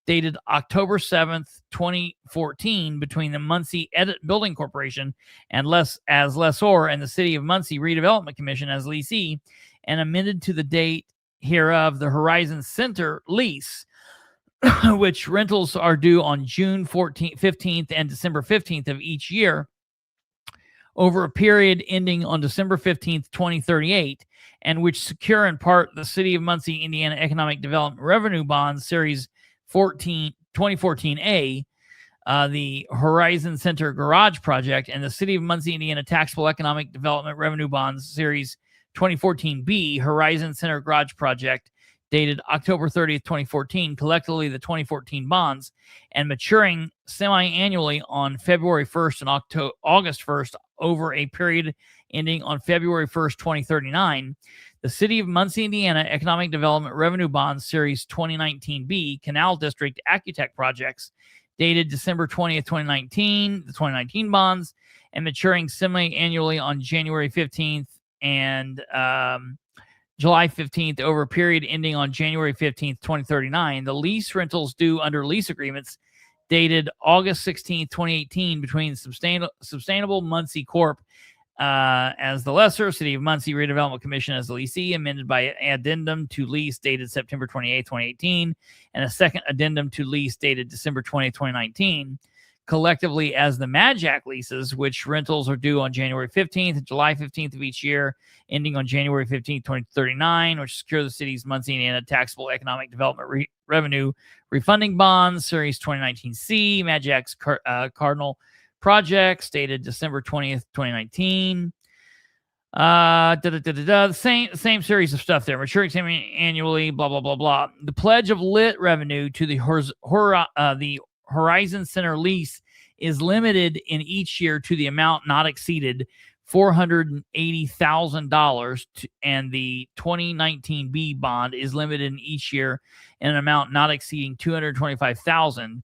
dated October 7th, 2014, between the Muncie Edit Building Corporation and as lessor and the City of Muncie Redevelopment Commission as leasee, and amended to the date hereof the Horizon Center lease, which rentals are due on June 15th and December 15th of each year, over a period ending on December 15th, 2038, and which secure in part the City of Muncie, Indiana Economic Development Revenue Bonds Series 2014A, the Horizon Center Garage Project, and the City of Muncie, Indiana Taxable Economic Development Revenue Bonds Series 2014B, Horizon Center Garage Project, dated October 30th, 2014, collectively the 2014 bonds, and maturing semi-annually on February 1st and August 1st over a period ending on February 1st, 2039. The City of Muncie, Indiana Economic Development Revenue Bonds Series 2019B, Canal District Accutech Projects, dated December 20th, 2019, the 2019 bonds, and maturing semi-annually on January 15th and July 15th over a period ending on January 15th, 2039. The lease rentals due under lease agreements dated August 16th, 2018 between Sustainable Muncie Corp. As the lessor, City of Muncie Redevelopment Commission as the leasee, amended by addendum to lease dated September 28th, 2018, and a second addendum to lease dated December 20th, 2019. Collectively as the Majac leases, which rentals are due on January 15th and July 15th of each year, ending on January 15th, 2039, which secure the city's Muncie, Indiana taxable economic development revenue refunding bonds, Series 2019C, Majac's Cardinal Projects, dated December 20th, 2019. The same series of stuff there. Maturing semi-annually, blah, blah, blah, blah. The pledge of lit revenue to the Horizon Center lease is limited in each year to the amount not exceeded $480,000, and the 2019B bond is limited in each year in an amount not exceeding $225,000.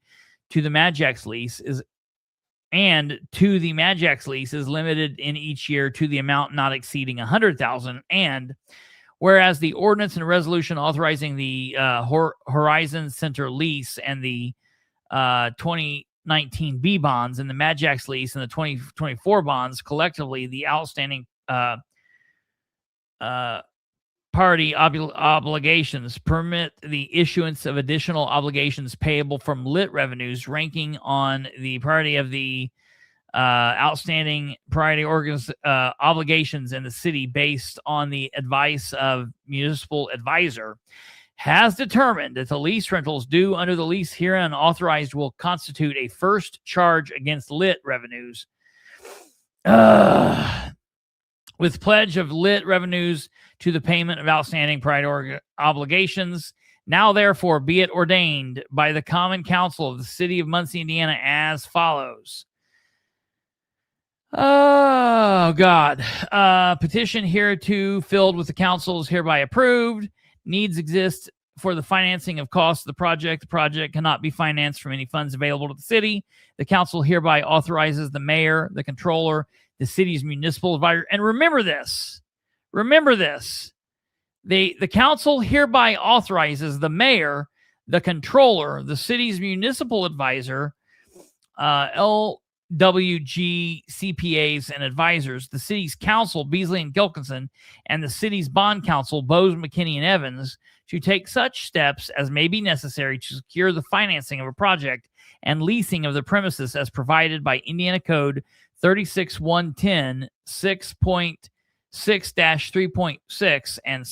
To the Majax lease is limited in each year to the amount not exceeding $100,000. And whereas the ordinance and resolution authorizing the Horizon Center lease and the 2019B bonds and the Majax lease and the 2024 bonds, collectively the outstanding party obligations, permit the issuance of additional obligations payable from lit revenues, ranking on the priority of the outstanding priority obligations in the city based on the advice of municipal advisor, has determined that the lease rentals due under the lease herein authorized will constitute a first charge against lit revenues. With pledge of lit revenues to the payment of outstanding priority obligations, now therefore be it ordained by the Common Council of the City of Muncie, Indiana, as follows. Oh, God. Petition hereto filled with the council is hereby approved. Needs exist for the financing of costs of the project cannot be financed from any funds available to the city. The council hereby authorizes the mayor, the controller, the city's municipal advisor. And remember this. The council hereby authorizes the mayor, the controller, the city's municipal advisor, LWG CPAs and advisors, the city's council, Beasley and Gilkinson, and the city's bond counsel, Bose, McKinney, and Evans, to take such steps as may be necessary to secure the financing of a project and leasing of the premises as provided by Indiana Code 36110 6.6-3.6 and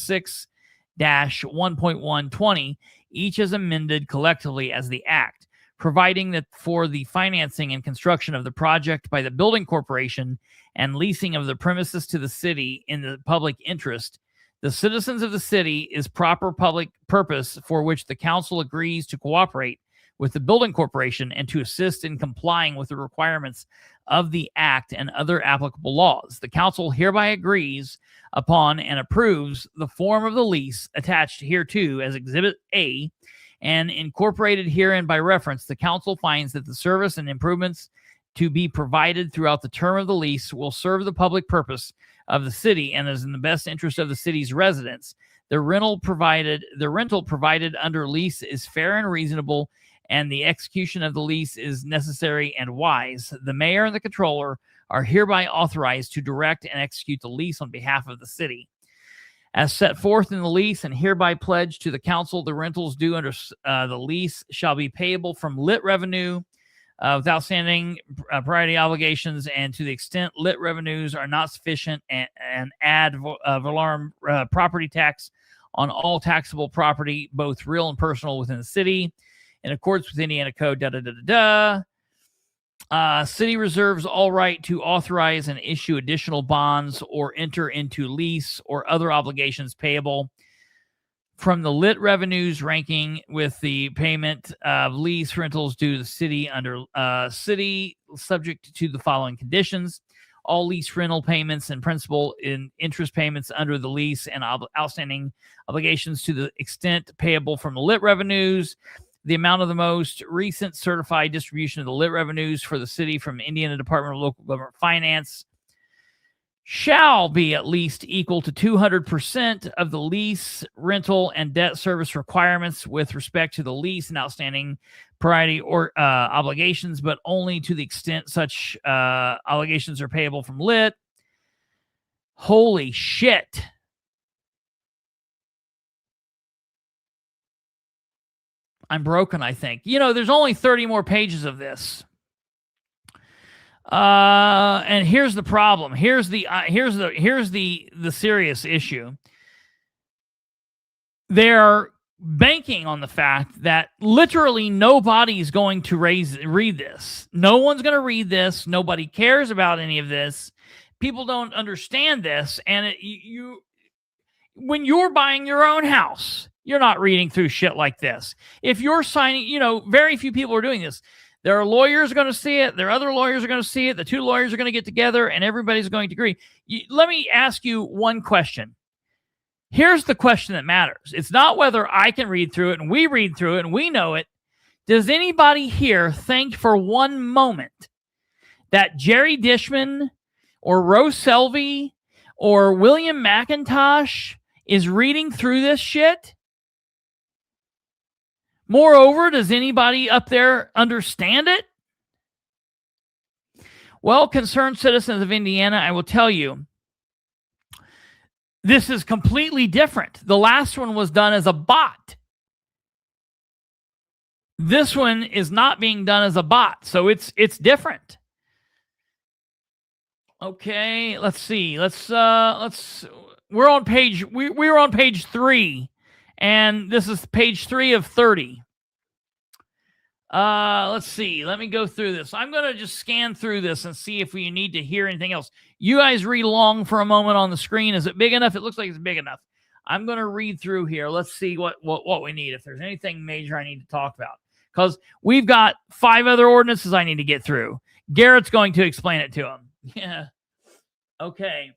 6-1.120, each as amended collectively as the Act, providing that for the financing and construction of the project by the building corporation and leasing of the premises to the city in the public interest, the citizens of the city is proper public purpose for which the council agrees to cooperate with the building corporation and to assist in complying with the requirements of the Act and other applicable laws. The council hereby agrees upon and approves the form of the lease attached hereto as Exhibit A and incorporated herein by reference. The council finds that the service and improvements to be provided throughout the term of the lease will serve the public purpose of the city and is in the best interest of the city's residents. The rental provided under lease is fair and reasonable, and the execution of the lease is necessary and wise. The mayor and the controller are hereby authorized to direct and execute the lease on behalf of the city. As set forth in the lease and hereby pledged to the council, the rentals due under the lease shall be payable from lit revenue with outstanding priority obligations, and to the extent lit revenues are not sufficient, and ad valorem property tax on all taxable property, both real and personal, within the city, in accordance with Indiana Code. City reserves all right to authorize and issue additional bonds or enter into lease or other obligations payable from the lit revenues, ranking with the payment of lease rentals due to the city under city, subject to the following conditions. All lease rental payments and principal in interest payments under the lease and outstanding obligations to the extent payable from the lit revenues. The amount of the most recent certified distribution of the lit revenues for the city from Indiana Department of Local Government Finance shall be at least equal to 200% of the lease, rental, and debt service requirements with respect to the lease and outstanding priority or obligations, but only to the extent such obligations are payable from lit. Holy shit. I'm broken, I think. You know, there's only 30 more pages of this. And here's the problem. Here's the serious issue. They're banking on the fact that literally nobody's going to read this. No one's going to read this. Nobody cares about any of this. People don't understand this. And when you're buying your own house, you're not reading through shit like this. If you're signing, very few people are doing this. There are lawyers going to see it. There are other lawyers are going to see it. The two lawyers are going to get together, and everybody's going to agree. Let me ask you one question. Here's the question that matters. It's not whether I can read through it and we read through it and we know it. Does anybody here think for one moment that Jerry Dishman or Rose Selvey or William McIntosh is reading through this shit? Moreover, does anybody up there understand it? Well, concerned citizens of Indiana, I will tell you, this is completely different. The last one was done as a bot. This one is not being done as a bot, so it's different. Okay, let's see. We're on page we were on page 3. And this is page 3 of 30. Let's see. Let me go through this. I'm going to just scan through this and see if we need to hear anything else. You guys read along for a moment on the screen. Is it big enough? It looks like it's big enough. I'm going to read through here. Let's see what we need. If there's anything major I need to talk about. Because we've got 5 other ordinances I need to get through. Garrett's going to explain it to him. Yeah. Okay.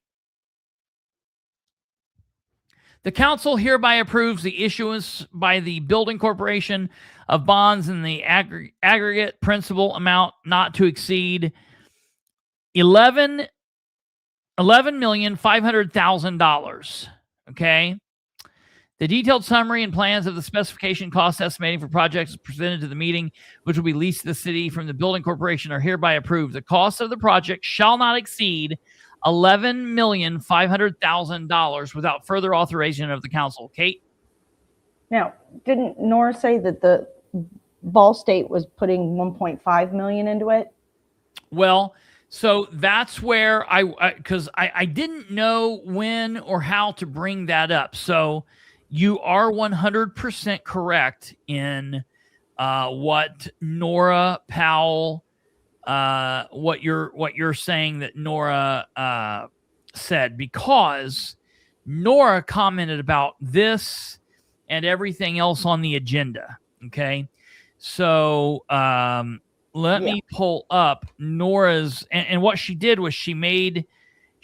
The council hereby approves the issuance by the building corporation of bonds in the aggregate principal amount not to exceed $11,500,000. Okay. The detailed summary and plans of the specification cost estimating for projects presented to the meeting, which will be leased to the city from the building corporation, are hereby approved. The cost of the project shall not exceed $11,500,000 without further authorization of the council. Kate? Now, didn't Nora say that the Ball State was putting 1.5 million into it? Well, so that's where because I didn't know when or how to bring that up. So you are 100% correct in what Nora Powell, what you're saying that Nora said, because Nora commented about this and everything else on the agenda. Okay, so let me pull up Nora's, and what she did was she made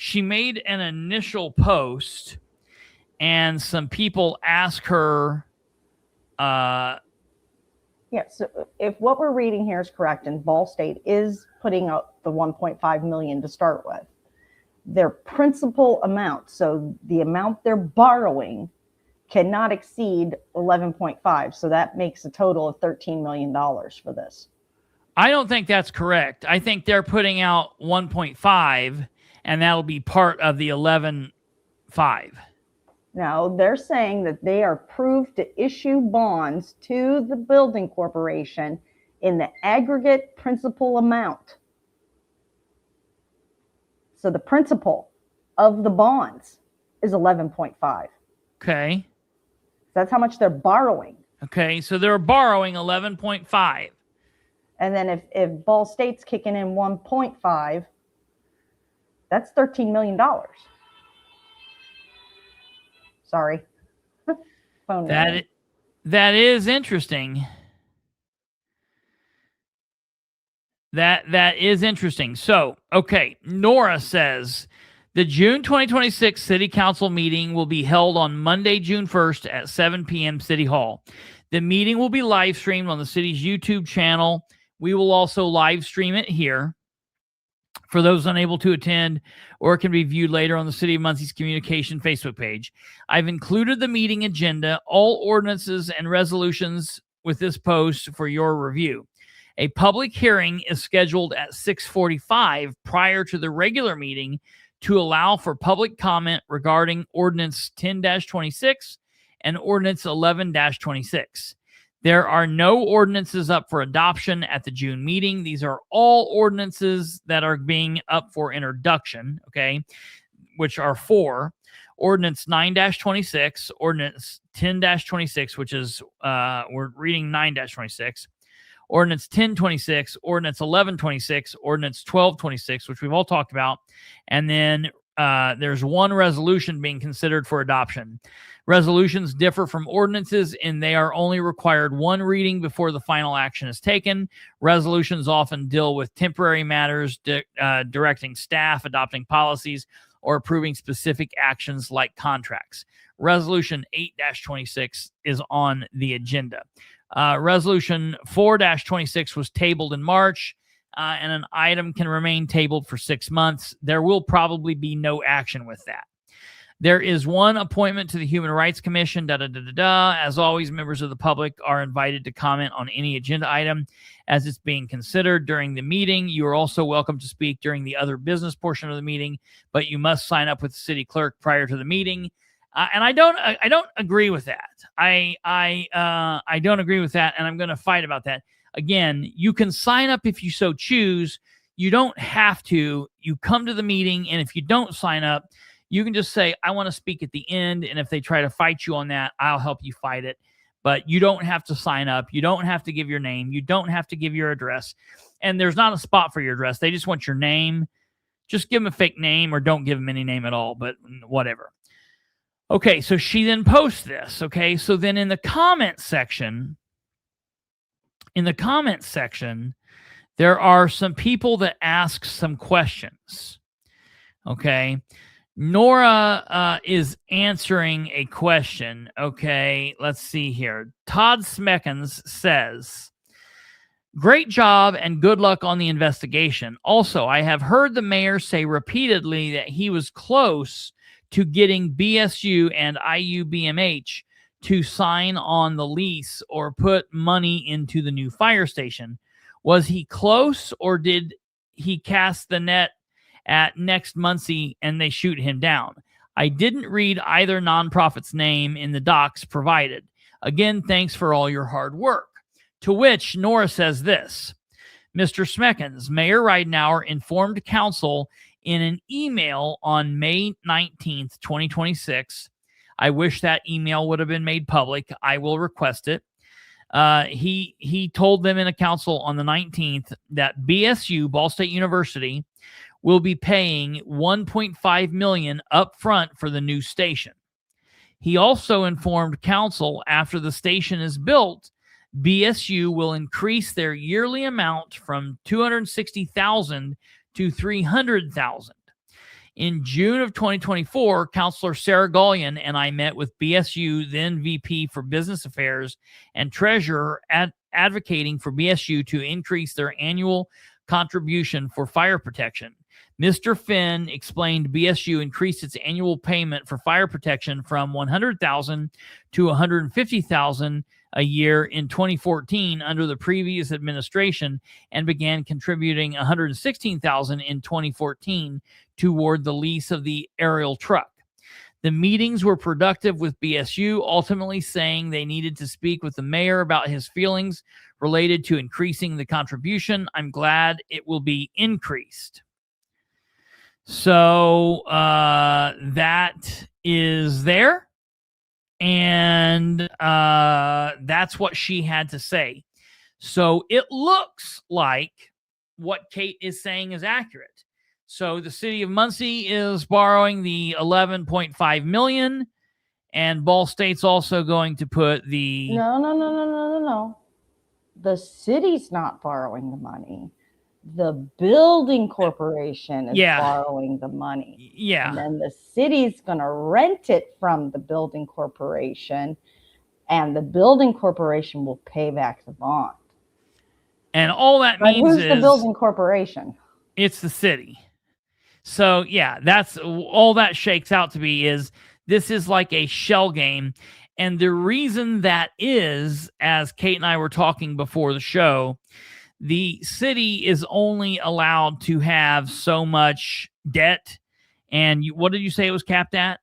an initial post. And some people ask her. So if what we're reading here is correct, and Ball State is putting up the 1.5 million to start with, their principal amount, so the amount they're borrowing, cannot exceed 11.5. So that makes a total of $13 million for this. I don't think that's correct. I think they're putting out 1.5, and that'll be part of the 11.5. Now, they're saying that they are approved to issue bonds to the building corporation in the aggregate principal amount. So the principal of the bonds is 11.5. Okay. That's how much they're borrowing. Okay, so they're borrowing 11.5. And then if Ball State's kicking in 1.5, that's $13 million. Sorry. Phone that is interesting. That is interesting. So, okay, Nora says the June 2026 City Council meeting will be held on Monday, June 1st at 7 p.m. City Hall. The meeting will be live streamed on the city's YouTube channel. We will also live stream it here for those unable to attend, or it can be viewed later on the City of Muncie's communication Facebook page. I've included the meeting agenda, all ordinances and resolutions with this post for your review. A public hearing is scheduled at 6:45 prior to the regular meeting to allow for public comment regarding Ordinance 10-26 and Ordinance 11-26. There are no ordinances up for adoption at the June meeting. These are all ordinances that are being up for introduction, okay, which are 4. Ordinance 9-26, Ordinance 10-26, which is, we're reading 9-26, Ordinance 10-26, Ordinance 11-26, Ordinance 12-26, which we've all talked about, and then there's one resolution being considered for adoption. Resolutions differ from ordinances in they are only required one reading before the final action is taken. Resolutions often deal with temporary matters, directing staff, adopting policies, or approving specific actions like contracts. Resolution 8-26 is on the agenda. Resolution 4-26 was tabled in March, and an item can remain tabled for 6 months. There will probably be no action with that. There is one appointment to the Human Rights Commission. As always, members of the public are invited to comment on any agenda item as it's being considered during the meeting. You are also welcome to speak during the other business portion of the meeting, but you must sign up with the city clerk prior to the meeting. And I don't agree with that. I don't agree with that, and I'm going to fight about that. Again, you can sign up if you so choose. You don't have to. You come to the meeting, and if you don't sign up, you can just say, I want to speak at the end, and if they try to fight you on that, I'll help you fight it. But you don't have to sign up. You don't have to give your name. You don't have to give your address. And there's not a spot for your address. They just want your name. Just give them a fake name or don't give them any name at all, but whatever. Okay, so she then posts this. Okay, so then in the comment section, there are some people that ask some questions. Okay. Nora is answering a question. Okay, let's see here. Todd Smeckens says, great job and good luck on the investigation. Also, I have heard the mayor say repeatedly that he was close to getting BSU and IUBMH to sign on the lease or put money into the new fire station. Was he close, or did he cast the net at Next Muncie and they shoot him down? I didn't read either nonprofit's name in the docs provided. Again, thanks for all your hard work. To which Nora says this: Mr. Smeckens, Mayor Ridenour informed council in an email on May 19th, 2026. I wish that email would have been made public. I will request it. He told them in a council on the 19th that BSU, Ball State University, will be paying $1.5 million up front for the new station. He also informed council after the station is built, BSU will increase their yearly amount from $260,000 to $300,000. In June of 2024, Councilor Sarah Gullion and I met with BSU then VP for Business Affairs and Treasurer advocating for BSU to increase their annual contribution for fire protection. Mr. Finn explained BSU increased its annual payment for fire protection from $100,000 to $150,000 a year in 2014 under the previous administration, and began contributing $116,000 in 2014 toward the lease of the aerial truck. The meetings were productive, with BSU ultimately saying they needed to speak with the mayor about his feelings related to increasing the contribution. I'm glad it will be increased. So that is there. And that's what she had to say. So it looks like what Kate is saying is accurate. So the city of Muncie is borrowing the $11.5 million, and Ball State's also going to put the... No. The city's not borrowing the money. The building corporation is borrowing the money. Yeah. And then the city's going to rent it from the building corporation, and the building corporation will pay back the bond. And all that means who's is... the building corporation? It's the city. So, yeah, that's all that shakes out to be. Is this is like a shell game. And the reason that is, as Kate and I were talking before the show, the city is only allowed to have so much debt. And what did you say it was capped at?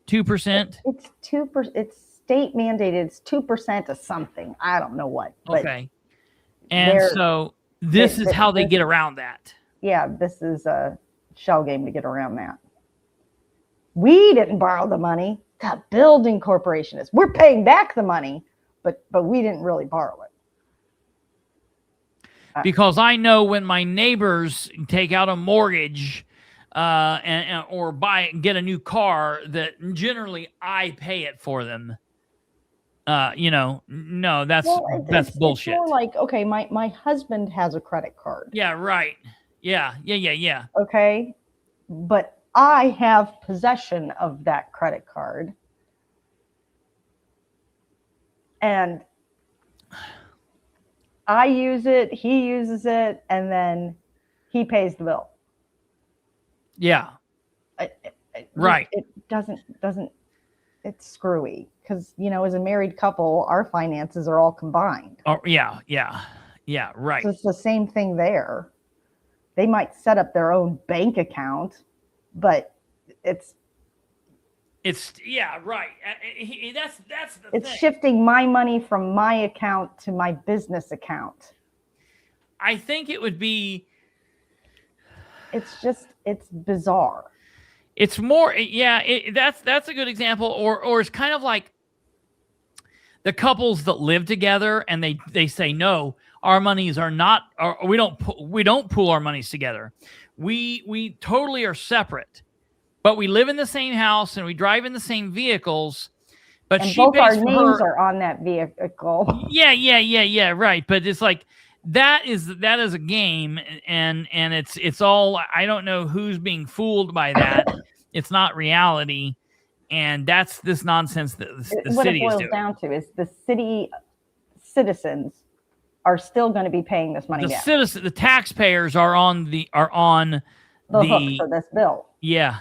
2%? It's 2%. It's state mandated. It's 2% of something. I don't know what. But okay. And so this is how they get around that. Yeah, this is a shell game to get around that. We didn't borrow the money. The building corporation is. We're paying back the money, but we didn't really borrow it. Because I know when my neighbors take out a mortgage or get a new car, that generally I pay it for them. No, that's bullshit. It's more like, okay, my husband has a credit card. Yeah, right. Yeah. Okay, but I have possession of that credit card, and I use it, he uses it, and then he pays the bill. Yeah. Right. It doesn't, it's screwy because, as a married couple, our finances are all combined. Oh, yeah, right. So it's the same thing there. They might set up their own bank account, but it's right. That's the thing. It's shifting my money from my account to my business account. I think it would be. It's bizarre. It's more, that's a good example. Or it's kind of like the couples that live together and they say, no, our monies are not, or we don't pool our monies together. We totally are separate. But we live in the same house and we drive in the same vehicles. But and she both pays our for names her. are on that vehicle. Yeah, right. But it's like that is a game, and it's all. I don't know who's being fooled by that. It's not reality. And that's this nonsense that the what city it is boils doing. down to is the city citizens are still going to be paying this money back. The taxpayers are on the hook for this bill. Yeah.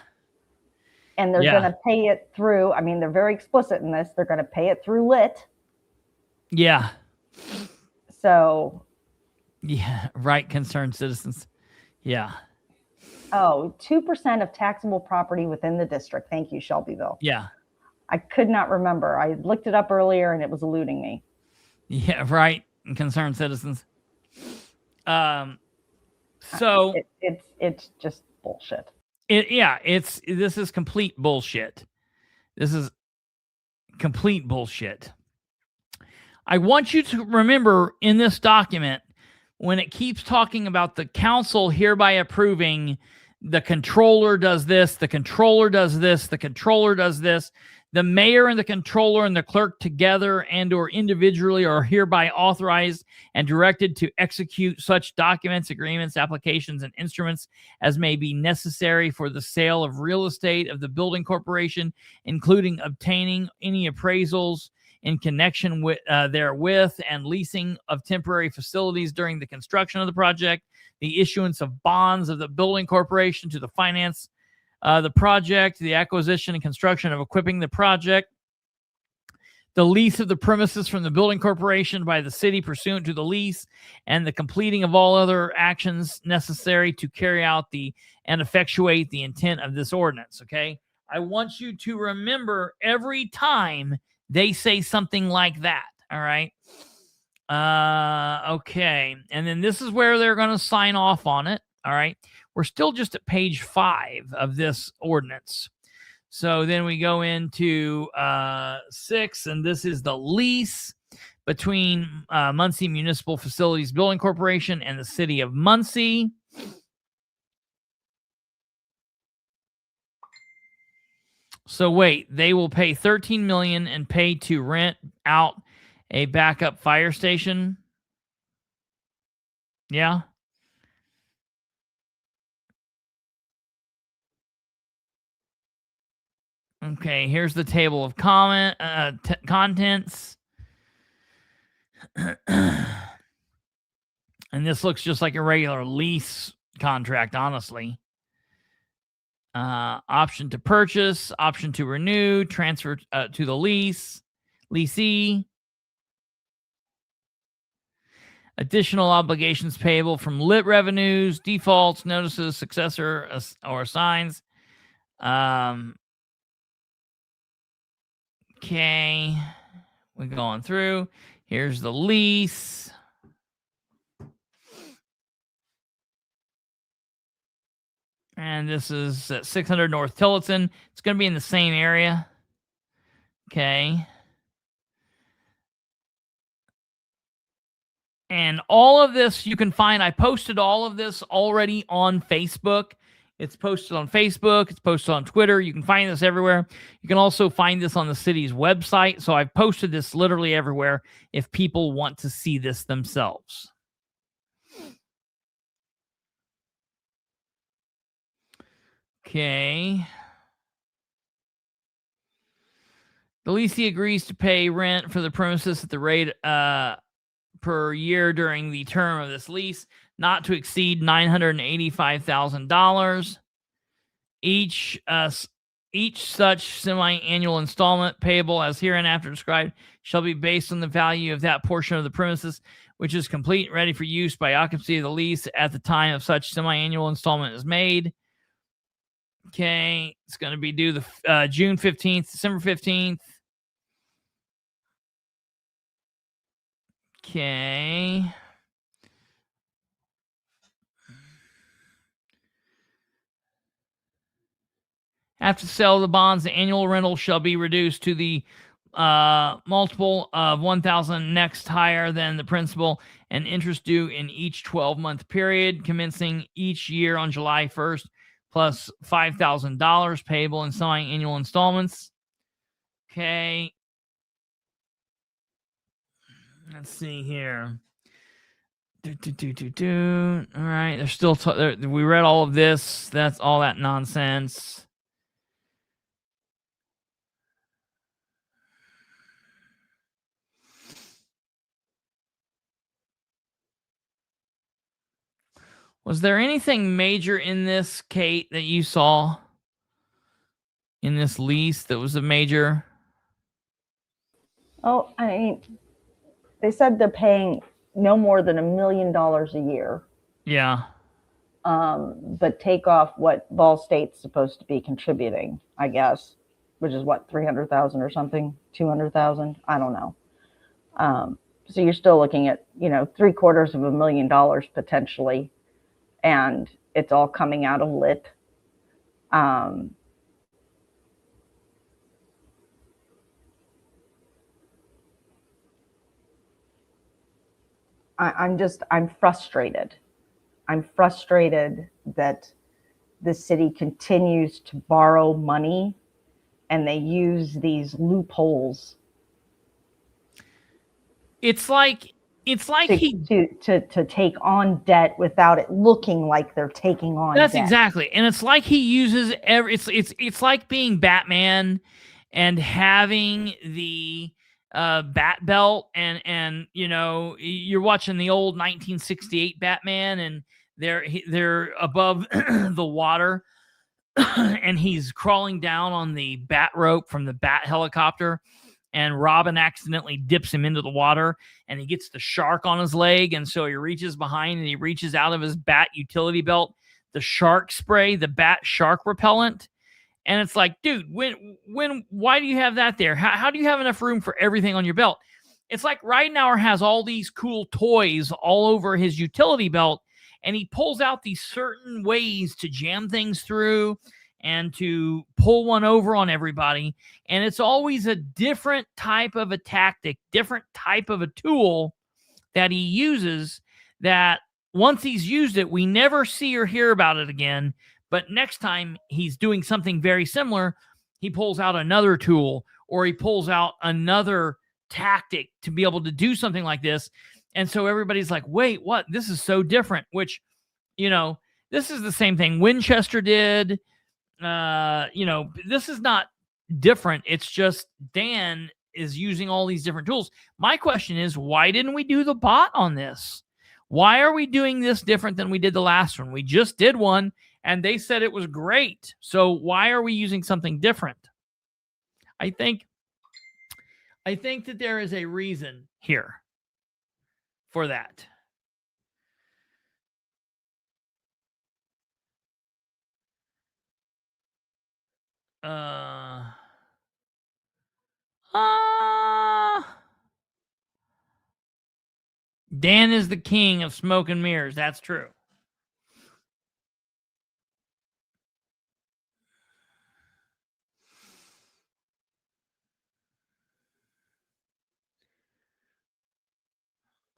And they're going to pay it through, I mean, they're very explicit in this. They're going to pay it through lit. Yeah. So. Yeah, right, concerned citizens. Yeah. Oh, 2% of taxable property within the district. Thank you, Shelbyville. Yeah. I could not remember. I looked it up earlier and it was eluding me. Yeah, right. And concerned citizens. So it's just bullshit. This is complete bullshit. This is complete bullshit. I want you to remember in this document, when it keeps talking about the council hereby approving, the controller does this, the controller does this, the controller does this, the mayor and the controller and the clerk together and or individually are hereby authorized and directed to execute such documents, agreements, applications, and instruments as may be necessary for the sale of real estate of the building corporation, including obtaining any appraisals in connection with therewith and leasing of temporary facilities during the construction of the project, the issuance of bonds of the building corporation to the finance the project, the acquisition and construction of equipping the project, the lease of the premises from the building corporation by the city pursuant to the lease, and the completing of all other actions necessary to carry out and effectuate the intent of this ordinance. Okay, I want you to remember every time they say something like that. All right. Okay, and then this is where they're going to sign off on it. All right. We're still just at page 5 of this ordinance. So then we go into 6, and this is the lease between Muncie Municipal Facilities Building Corporation and the City of Muncie. So wait, they will pay $13 million and pay to rent out a backup fire station. Yeah. Okay, here's the table of contents. And this looks just like a regular lease contract, honestly. Option to purchase, option to renew, transfer to the leasee. Additional obligations payable from lit revenues, defaults, notices, successor, or assigns. Okay, we're going through. Here's the lease. And this is at 600 North Tillotson. It's going to be in the same area. Okay. And all of this you can find. I posted all of this already on Facebook. It's posted on Facebook. It's posted on Twitter. You can find this everywhere. You can also find this on the city's website. So I've posted this literally everywhere if people want to see this themselves. Okay. The leasee agrees to pay rent for the premises at the rate per year during the term of this lease, not to exceed $985,000. Each such semi-annual installment payable as hereinafter described shall be based on the value of that portion of the premises which is complete and ready for use by occupancy of the lease at the time of such semi-annual installment is made. Okay, it's going to be due the June 15th, December 15th. Okay. After the sale of the bonds, the annual rental shall be reduced to the multiple of 1,000 next higher than the principal and interest due in each 12-month period, commencing each year on July 1st, plus $5,000 payable in semi-annual installments. Okay. Let's see here. All right. They're still we read all of this. That's all that nonsense. Was there anything major in this, Kate, that you saw in this lease that was a major? Oh, I mean, they said they're paying no more than $1 million a year. Yeah. But take off what Ball State's supposed to be contributing, I guess, which is what, 300,000 or something, 200,000. I don't know. So you're still looking at, $750,000 potentially, and it's all coming out of lit. I'm frustrated. I'm frustrated that the city continues to borrow money and they use these loopholes. It's like to take on debt without it looking like they're taking on That's debt. exactly. And it's like he uses it's like being Batman and having the bat belt and you're watching the old 1968 Batman and they're above the water and he's crawling down on the bat rope from the bat helicopter and Robin accidentally dips him into the water and he gets the shark on his leg. And so he reaches behind and he reaches out of his bat utility belt, the shark spray, the bat shark repellent. And it's like, dude, why do you have that there? How do you have enough room for everything on your belt? It's like Ridenour has all these cool toys all over his utility belt and he pulls out these certain ways to jam things through and to pull one over on everybody. And it's always a different type of a tactic, different type of a tool that he uses that once he's used it, we never see or hear about it again. But next time he's doing something very similar, he pulls out another tool or he pulls out another tactic to be able to do something like this. And so everybody's like, wait, what? This is so different, which, this is the same thing Winchester did. This is not different. It's just Dan is using all these different tools. My question is, why didn't we do the bot on this? Why are we doing this different than we did the last one? We just did one and they said it was great. So why are we using something different? I think that there is a reason here for that. Dan is the king of smoke and mirrors. That's true.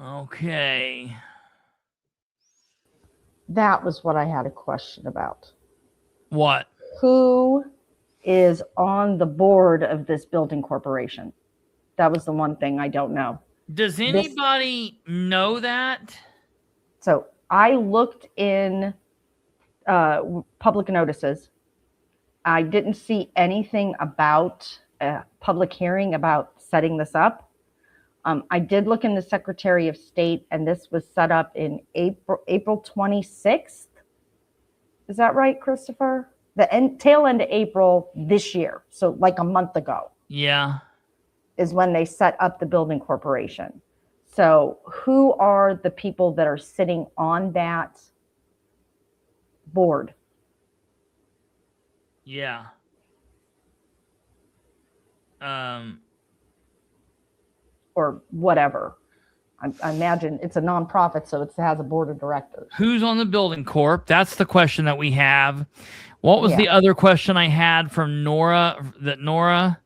Okay. That was what I had a question about. What? Who is on the board of this building corporation? That was the one thing I don't know. Does anybody know that? So I looked in public notices. I didn't see anything about a public hearing about setting this up. I did look in the Secretary of State, and this was set up in April 26th. Is that right, Kristopher? The tail end of April this year. So like a month ago. Yeah. Is when they set up the building corporation. So who are the people that are sitting on that board? Yeah. Or whatever. I imagine it's a nonprofit, so it has a board of directors. Who's on the building corp? That's the question that we have. What was the other question I had from Nora?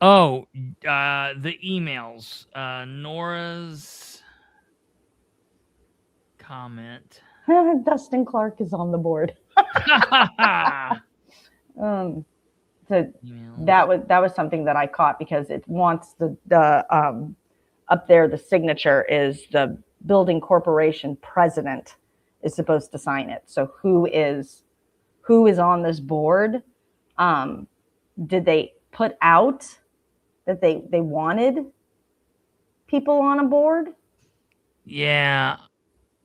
Oh, the emails. Nora's comment. Dustin Clark is on the board. So that was something that I caught because it wants the up there, the signature is the building corporation president is supposed to sign it. So who is on this board? Did they put out that they wanted people on a board? Yeah,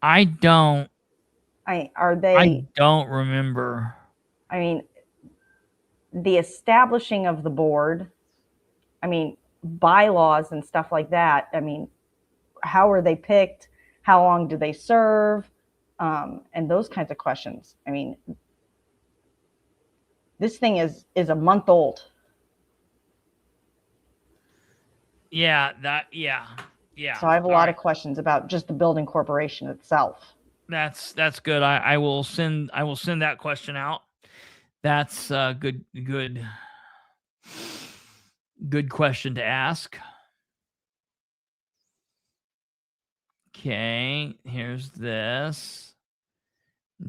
I don't Are they? I don't remember. I mean, the establishing of the board, I mean, bylaws and stuff like that. I mean, how are they picked? How long do they serve? And those kinds of questions. I mean, this thing is a month old. Yeah. So I have a lot of questions about just the building corporation itself. That's good. I will send that question out. That's a good question to ask. Okay, here's this.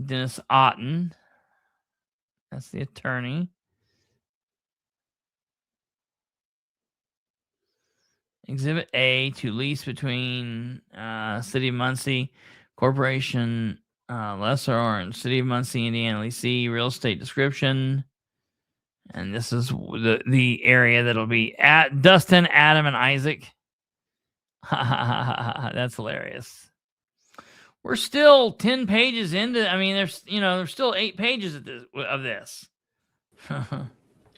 Dennis Otten. That's the attorney. Exhibit A to lease between City of Muncie Corporation, lessor, and City of Muncie, Indiana leasee, real estate description. And this is the area that'll be at Dustin, Adam, and Isaac. That's hilarious. We're still 10 pages into. I mean, there's still 8 pages of this.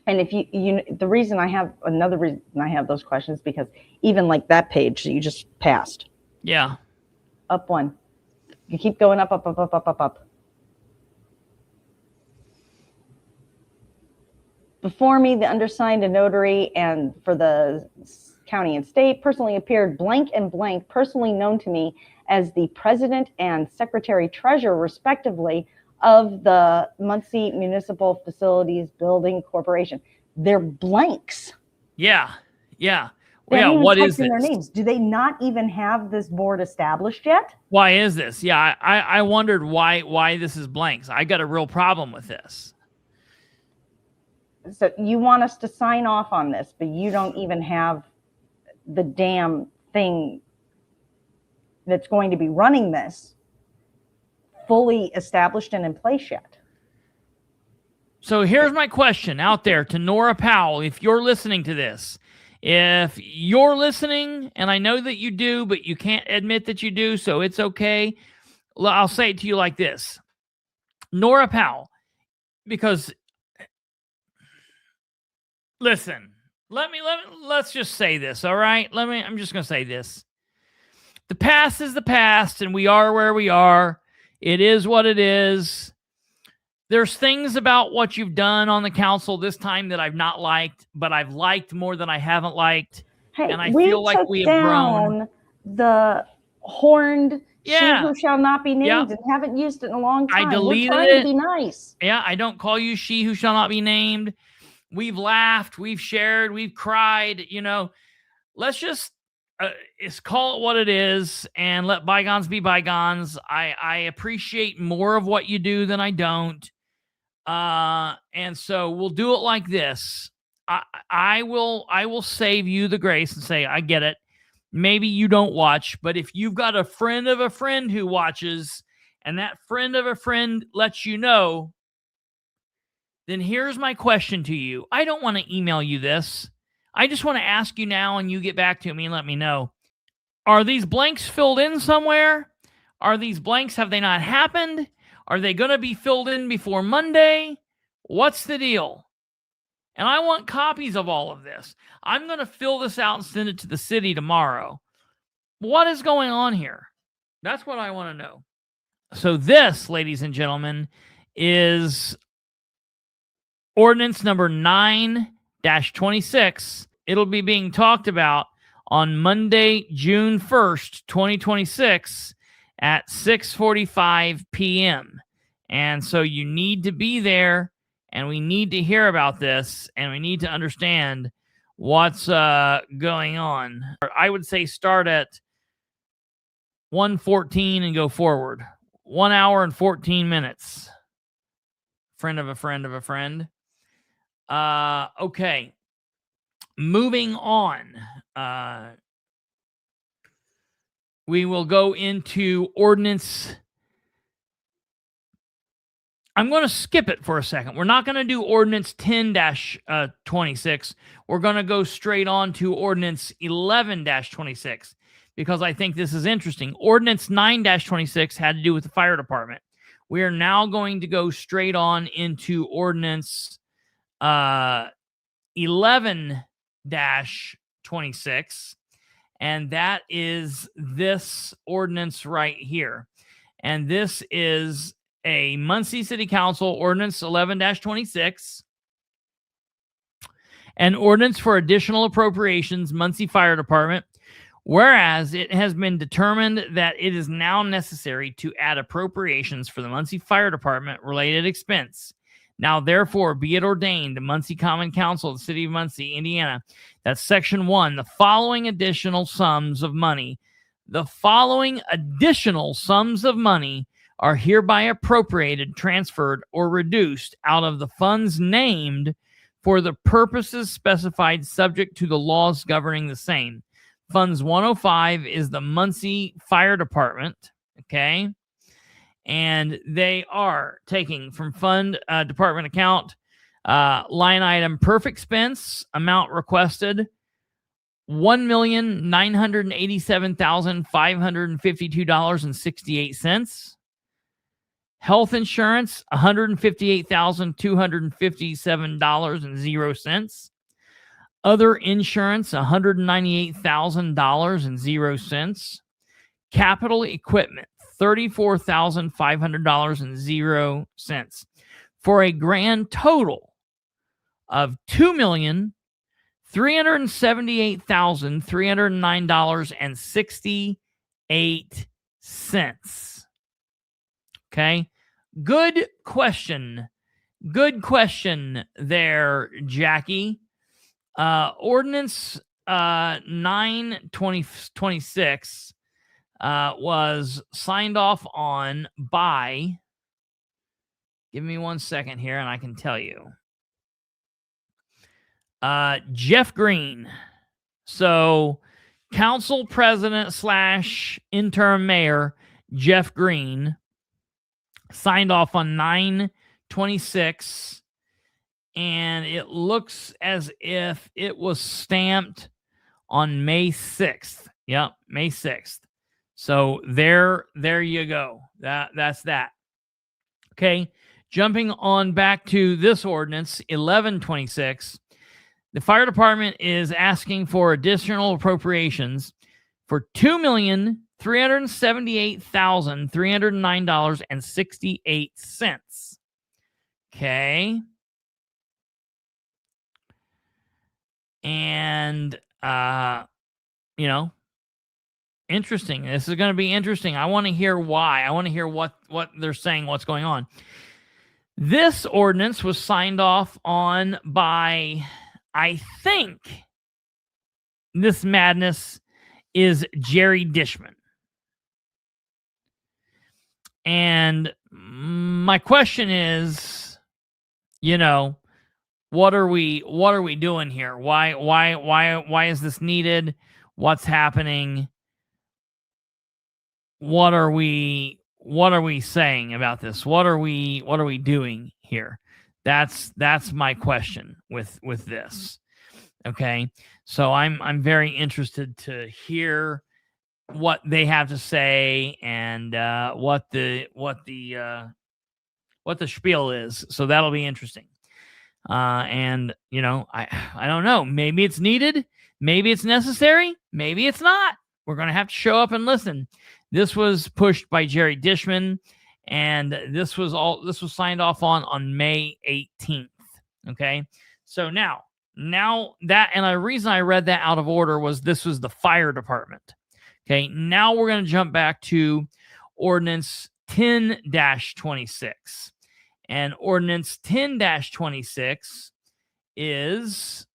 And if the reason I have those questions, because even like that page that you just passed. Yeah. Up one. You keep going up. Before me, the undersigned, a notary, and for the county and state, personally appeared blank and blank, personally known to me as the president and secretary treasurer, respectively, of the Muncie Municipal Facilities Building Corporation. They're blanks. Yeah. Well, yeah, what is this? Their names. Do they not even have this board established yet? Why is this? Yeah, I wondered why this is blanks. I got a real problem with this. So you want us to sign off on this, but you don't even have the damn thing that's going to be running this fully established and in place yet. So here's my question out there to Nora Powell. If you're listening to this, if you're listening, and I know that you do, but you can't admit that you do, so it's okay. I'll say it to you like this. Nora Powell, because listen, let's just say this, all right? I'm just going to say this. The past is the past, and we are where we are. It is what it is. There's things about what you've done on the council this time that I've not liked, but I've liked more than I haven't liked. Hey, and I feel like we have grown. The horned she who shall not be named and haven't used it in a long time. I deleted We're trying it. To be nice. Yeah, I don't call you she who shall not be named. We've laughed, we've shared, we've cried. Let's just call it what it is and let bygones be bygones. I appreciate more of what you do than I don't. And so we'll do it like this. I will save you the grace and say, I get it. Maybe you don't watch, but if you've got a friend of a friend who watches and that friend of a friend lets you know, then here's my question to you. I don't want to email you this. I just want to ask you now and you get back to me and let me know. Are these blanks filled in somewhere? Are these blanks, have they not happened? Are they going to be filled in before Monday? What's the deal? And I want copies of all of this. I'm going to fill this out and send it to the city tomorrow. What is going on here? That's what I want to know. So this, ladies and gentlemen, is ordinance number 9-26. It'll be being talked about on Monday, June 1st, 2026 at 6:45 p.m. And so you need to be there, and we need to hear about this, and we need to understand what's going on. I would say start at 1:14 and go forward. 1 hour and 14 minutes. Friend of a friend of a friend. Okay. Moving on. We will go into ordinance. I'm going to skip it for a second. We're not going to do ordinance 10-26. We're going to go straight on to ordinance 11-26 because I think this is interesting. Ordinance 9-26 had to do with the fire department. We are now going to go straight on into ordinance 11-26, and that is this ordinance right here. And this is a Muncie City Council ordinance 11-26, an ordinance for additional appropriations, Muncie Fire Department. Whereas it has been determined that it is now necessary to add appropriations for the Muncie Fire Department related expense. Now, therefore, be it ordained, the Muncie Common Council of the City of Muncie, Indiana, that Section 1, the following additional sums of money are hereby appropriated, transferred, or reduced out of the funds named for the purposes specified subject to the laws governing the same. Funds 105 is the Muncie Fire Department, okay? And they are taking from fund department account, line item perfect expense, amount requested, $1,987,552.68. Health insurance, $158,257.00. Other insurance, $198,000.00. Capital equipment, $34,500.00, for a grand total of $2,378,309.68. Okay. Good question. Good question there, Jackie. Ordinance 9-2026 was signed off on by, give me 1 second here and I can tell you, Jeff Green. So council president / interim mayor Jeff Green signed off on 9/26, and it looks as if it was stamped on May 6th. Yep, May 6th. So there you go. That's that. Okay, jumping on back to this ordinance 11/26, the fire department is asking for additional appropriations for $2,378,309.68. Okay. And, interesting. This is going to be interesting. I want to hear why. I want to hear what they're saying, what's going on. This ordinance was signed off on by, I think, this madness is Jerry Dishman. And my question is, what are we doing here? Why is this needed? What's happening? What are we saying about this? What are we doing here? That's my question with this. Okay. So I'm very interested to hear what they have to say and what the spiel is. So that'll be interesting. And I don't know. Maybe it's needed. Maybe it's necessary. Maybe it's not. We're going to have to show up and listen. This was pushed by Jerry Dishman, and this was signed off on May 18th. Okay. So now that, and the reason I read that out of order was this was the fire department. Okay. Now we're going to jump back to ordinance 10-26. And ordinance 10-26 is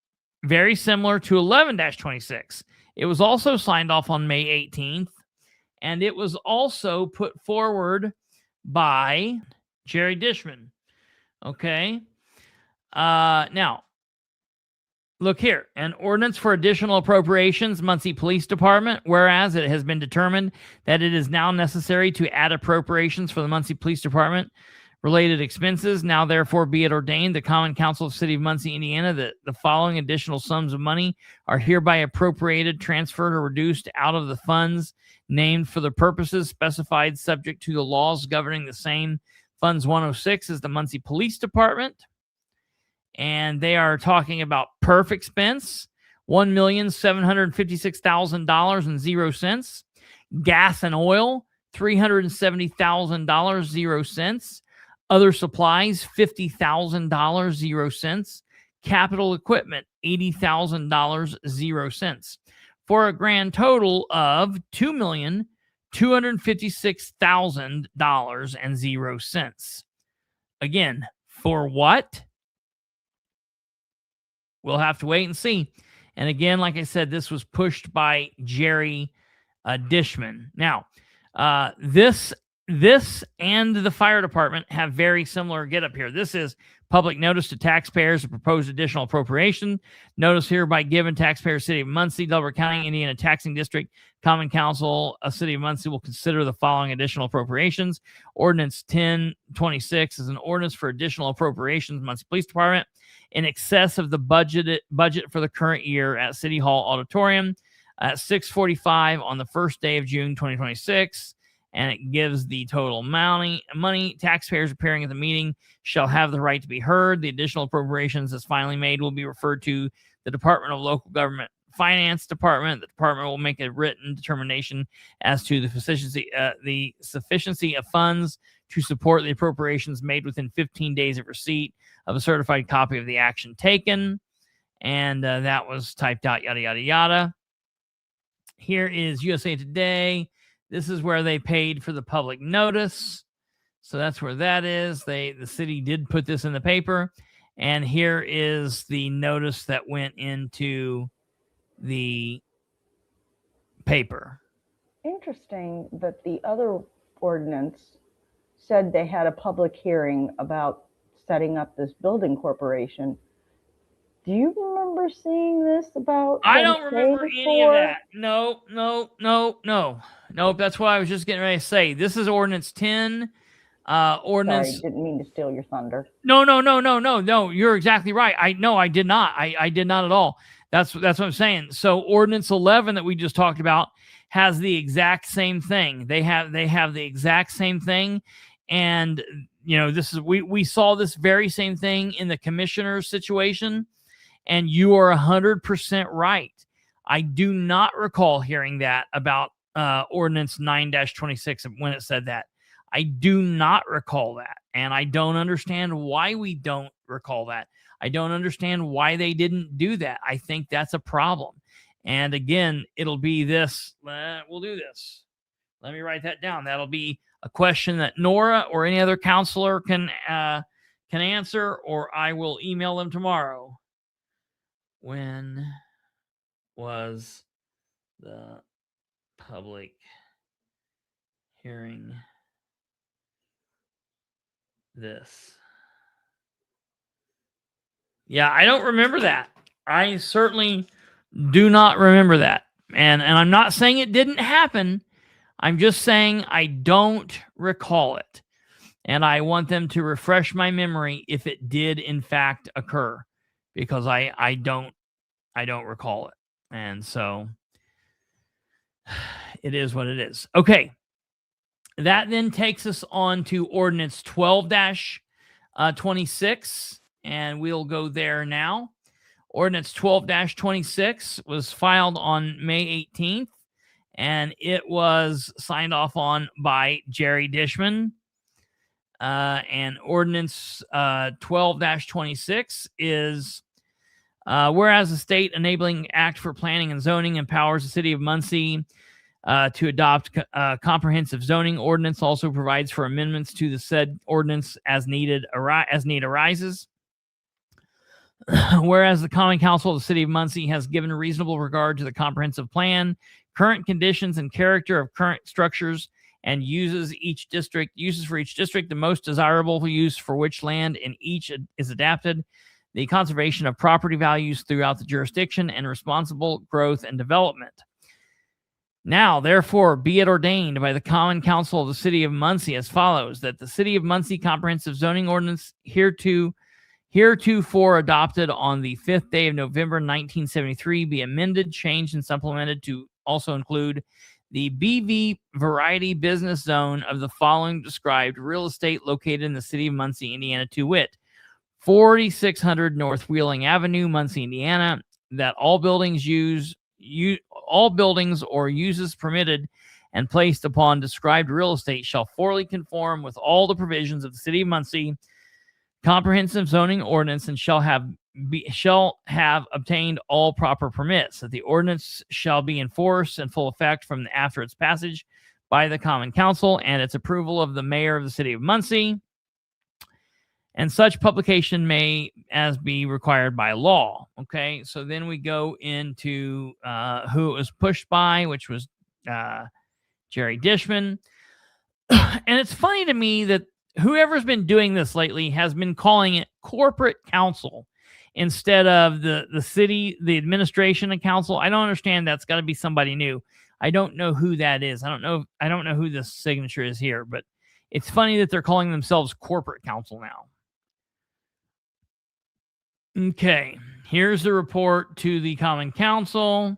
very similar to 11-26. It was also signed off on May 18th, and it was also put forward by Jerry Dishman. Okay. Now, look here. An ordinance for additional appropriations, Muncie Police Department, whereas it has been determined that it is now necessary to add appropriations for the Muncie Police Department related expenses. Now, therefore, be it ordained, the Common Council of the City of Muncie, Indiana, that the following additional sums of money are hereby appropriated, transferred, or reduced out of the funds named for the purposes specified subject to the laws governing the same. Funds 106 is the Muncie Police Department. And they are talking about perf expense, $1,756,000.00. Gas and oil, $370,000, 0 cents. Other supplies, $50,000, 0 cents. Capital equipment, $80,000, 0 cents. For a grand total of $2,256,000 and 0 cents. Again, for what? We'll have to wait and see. And again, like I said, this was pushed by Jerry Dishman. Now, this and the fire department have very similar get up here. This is public notice to taxpayers of proposed additional appropriation. Notice hereby given taxpayers, City of Muncie, Delaware County, Indiana Taxing District, Common Council of City of Muncie will consider the following additional appropriations. Ordinance 1026 is an ordinance for additional appropriations, Muncie Police Department, in excess of the budget for the current year at City Hall Auditorium at 6:45 on the first day of June 2026. And it gives the total money. Taxpayers appearing at the meeting shall have the right to be heard. The additional appropriations as finally made will be referred to the Department of Local Government Finance Department. The department will make a written determination as to the sufficiency of funds to support the appropriations made within 15 days of receipt of a certified copy of the action taken. And that was typed out, yada, yada, yada. Here is USA Today. This is where they paid for the public notice. So that's where that is. The city did put this in the paper. And here is the notice that went into the paper. Interesting that the other ordinance said they had a public hearing about setting up this building corporation. Do you remember seeing this about? I don't remember any of that. No. Nope, that's what I was just getting ready to say. This is Ordinance 10. Ordinance. Sorry, didn't mean to steal your thunder. No. You're exactly right. I did not. I did not at all. That's what I'm saying. So Ordinance 11 that we just talked about has the exact same thing. They have the exact same thing. And this is we saw this very same thing in the commissioner's situation. And you are 100% right. I do not recall hearing that about Ordinance 9-26 when it said that. I do not recall that. And I don't understand why we don't recall that. I don't understand why they didn't do that. I think that's a problem. And again, it'll be this. We'll do this. Let me write that down. That'll be a question that Nora or any other counselor can answer, or I will email them tomorrow. When was the public hearing this? Yeah, I don't remember that. I certainly do not remember that. And I'm not saying it didn't happen. I'm just saying I don't recall it. And I want them to refresh my memory if it did in fact occur. Because I don't recall it. And so it is what it is. Okay. That then takes us on to Ordinance 12-26. And we'll go there now. Ordinance 12-26 was filed on May 18th. And it was signed off on by Jerry Dishman. And Ordinance 12-26 is whereas the State Enabling Act for Planning and Zoning empowers the City of Muncie to adopt comprehensive zoning ordinance, also provides for amendments to the said ordinance as need arises. Whereas the Common Council of the City of Muncie has given reasonable regard to the comprehensive plan, current conditions and character of current structures, and uses for each district the most desirable use for which land in each is adapted, the conservation of property values throughout the jurisdiction, and responsible growth and development. Now, therefore, be it ordained by the Common Council of the City of Muncie as follows, that the City of Muncie Comprehensive Zoning Ordinance heretofore adopted on the 5th day of November 1973 be amended, changed, and supplemented to also include the BV Variety Business Zone of the following described real estate located in the city of Muncie, Indiana, to wit, 4600 North Wheeling Avenue, Muncie, Indiana, that all buildings or uses permitted and placed upon described real estate shall fully conform with all the provisions of the city of Muncie comprehensive zoning ordinance and shall have obtained all proper permits. That the ordinance shall be enforced in full effect from after its passage by the Common Council and its approval of the mayor of the city of Muncie. And such publication may as be required by law. Okay, so then we go into who it was pushed by, which was Jerry Dishman. And it's funny to me that whoever's been doing this lately has been calling it corporate council instead of the city, the administration and council. I don't understand. That's got to be somebody new. I don't know who that is. I don't know who this signature is here, but it's funny that they're calling themselves corporate council now. Okay, here's the report to the Common Council.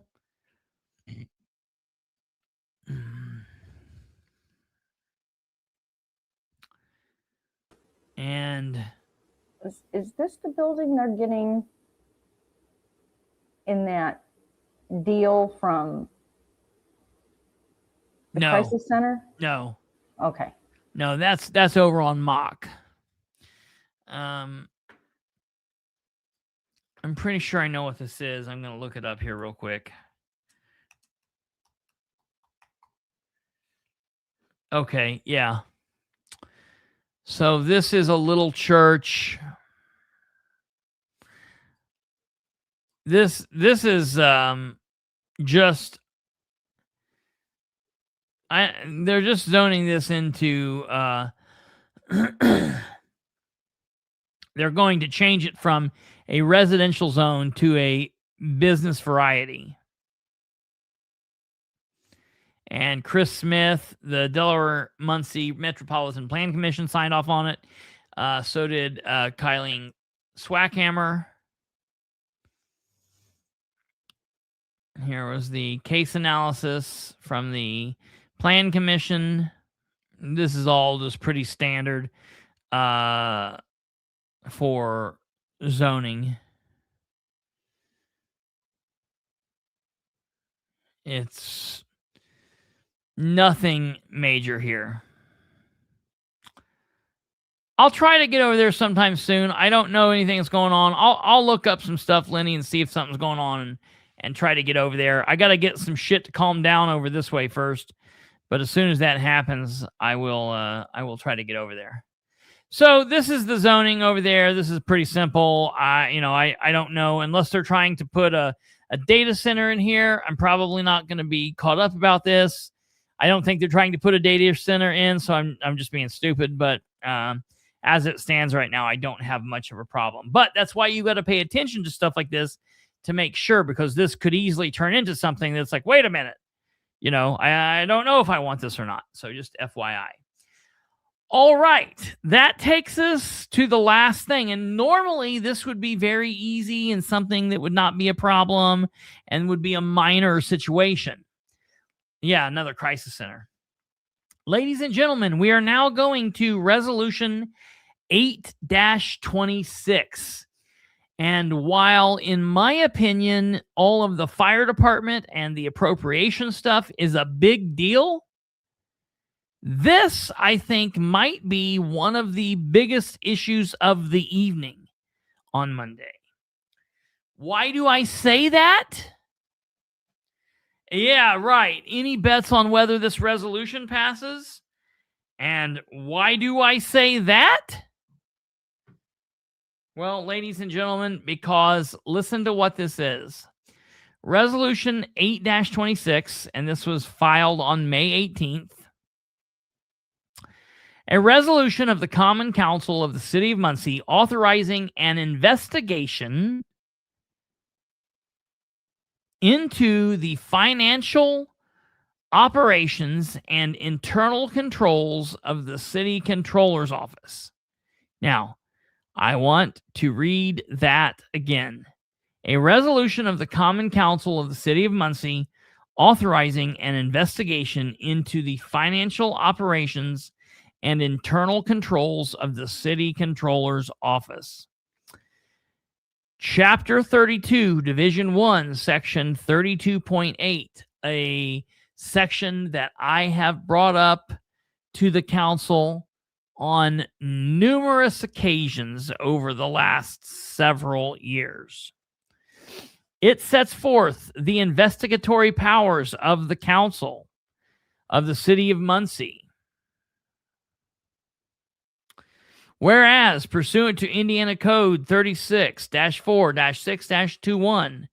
And is this the building they're getting in that deal from the crisis center? No. Okay. No, that's over on Mock. I'm pretty sure I know what this is. I'm going to look it up here real quick. Okay, yeah. So this is a little church. This is just they're just zoning this into they're going to change it from a residential zone to a business variety. And Chris Smith, the Delaware Muncie Metropolitan Plan Commission, signed off on it. So did Kylene Swackhammer. Here was the case analysis from the Plan Commission. This is all just pretty standard for zoning. It's nothing major here. I'll try to get over there sometime soon. I don't know anything that's going on. I'll look up some stuff, Lenny, and see if something's going on and try to get over there. I got to get some shit to calm down over this way first. But as soon as that happens, I will try to get over there. So this is the zoning over there. This is pretty simple. I don't know, unless they're trying to put a data center in here. I'm probably not going to be caught up about this. I don't think they're trying to put a data center in, so I'm just being stupid. But as it stands right now, I don't have much of a problem. But that's why you got to pay attention to stuff like this to make sure, because this could easily turn into something that's like, wait a minute, I don't know if I want this or not. So just FYI. All right, that takes us to the last thing. And normally this would be very easy and something that would not be a problem and would be a minor situation. Yeah, another crisis center. Ladies and gentlemen, we are now going to Resolution 8-26. And while, in my opinion, all of the fire department and the appropriation stuff is a big deal, this, I think, might be one of the biggest issues of the evening on Monday. Why do I say that? Yeah, right. Any bets on whether this resolution passes? And why do I say that? Well, ladies and gentlemen, because listen to what this is. Resolution 8-26, and this was filed on May 18th. A resolution of the Common Council of the City of Muncie authorizing an investigation into the financial operations and internal controls of the City Controller's Office. Now, I want to read that again. A resolution of the Common Council of the City of Muncie authorizing an investigation into the financial operations and internal controls of the City Controller's Office. Chapter 32, Division 1, Section 32.8, a section that I have brought up to the council on numerous occasions over the last several years. It sets forth the investigatory powers of the council of the city of Muncie. Whereas, pursuant to Indiana Code 36-4-6-21,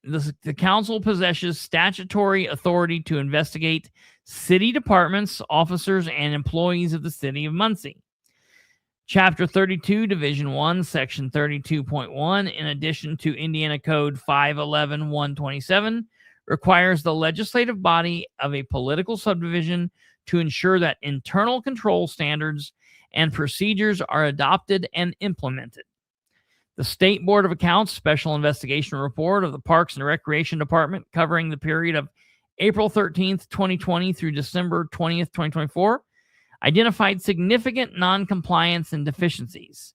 the council possesses statutory authority to investigate city departments, officers, and employees of the city of Muncie. Chapter 32, Division 1, Section 32.1, in addition to Indiana Code 511-127, requires the legislative body of a political subdivision to ensure that internal control standards and procedures are adopted and implemented. The State Board of Accounts Special Investigation Report of the Parks and Recreation Department, covering the period of April 13th, 2020 through December 20th, 2024, identified significant non-compliance and deficiencies.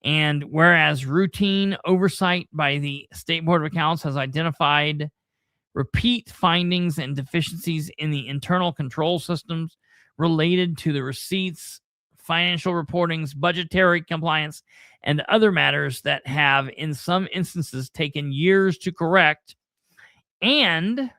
And whereas routine oversight by the State Board of Accounts has identified repeat findings and deficiencies in the internal control systems related to the receipts, financial reportings, budgetary compliance, and other matters that have, in some instances, taken years to correct. And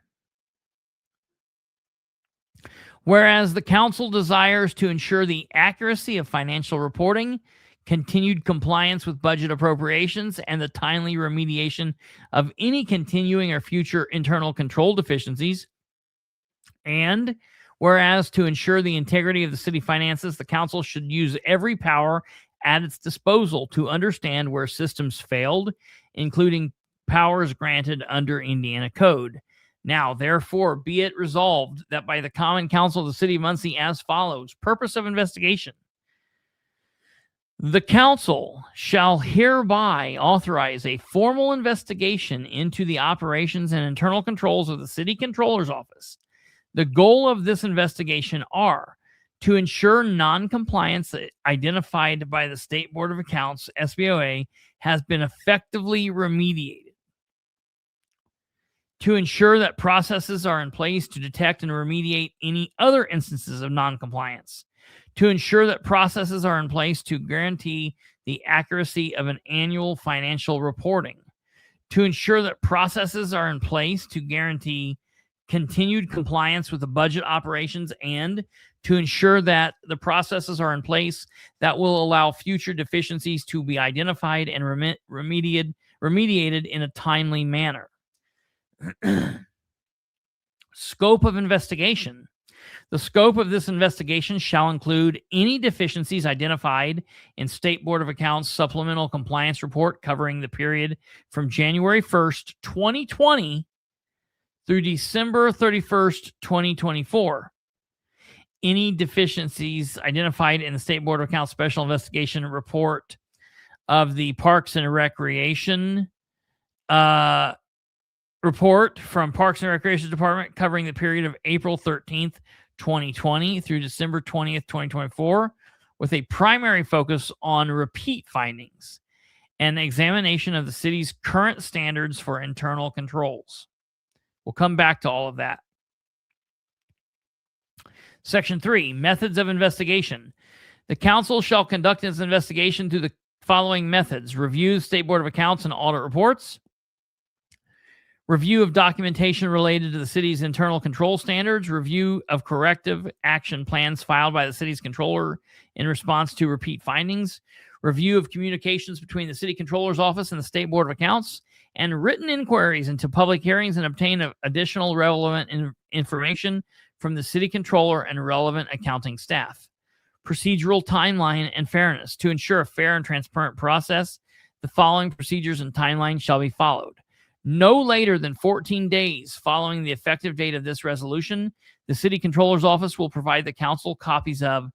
whereas the council desires to ensure the accuracy of financial reporting, continued compliance with budget appropriations, and the timely remediation of any continuing or future internal control deficiencies. And whereas to ensure the integrity of the city finances, the council should use every power at its disposal to understand where systems failed, including powers granted under Indiana Code. Now, therefore, be it resolved that by the Common Council of the City of Muncie as follows. Purpose of investigation. The council shall hereby authorize a formal investigation into the operations and internal controls of the City Controller's Office. The goal of this investigation are to ensure non-compliance identified by the State Board of Accounts, SBOA, has been effectively remediated. To ensure that processes are in place to detect and remediate any other instances of non-compliance. To ensure that processes are in place to guarantee the accuracy of an annual financial reporting. To ensure that processes are in place to guarantee continued compliance with the budget operations, and to ensure that the processes are in place that will allow future deficiencies to be identified and remediated in a timely manner. Scope of investigation. The scope of this investigation shall include any deficiencies identified in State Board of Accounts Supplemental Compliance Report covering the period from January 1st, 2020 through December 31st, 2024. Any deficiencies identified in the State Board of Accounts Special Investigation Report of the Parks and Recreation report from Parks and Recreation Department covering the period of April 13th, 2020 through December 20th, 2024, with a primary focus on repeat findings and examination of the city's current standards for internal controls. We'll come back to all of that. Section 3, Methods of Investigation. The council shall conduct its investigation through the following methods: review State Board of Accounts and audit reports, review of documentation related to the city's internal control standards, review of corrective action plans filed by the city's controller in response to repeat findings, review of communications between the city controller's office and the State Board of Accounts, and written inquiries into public hearings and obtain additional relevant information from the city controller and relevant accounting staff. Procedural timeline and fairness. To ensure a fair and transparent process, the following procedures and timelines shall be followed. No later than 14 days following the effective date of this resolution, the city controller's office will provide the council copies of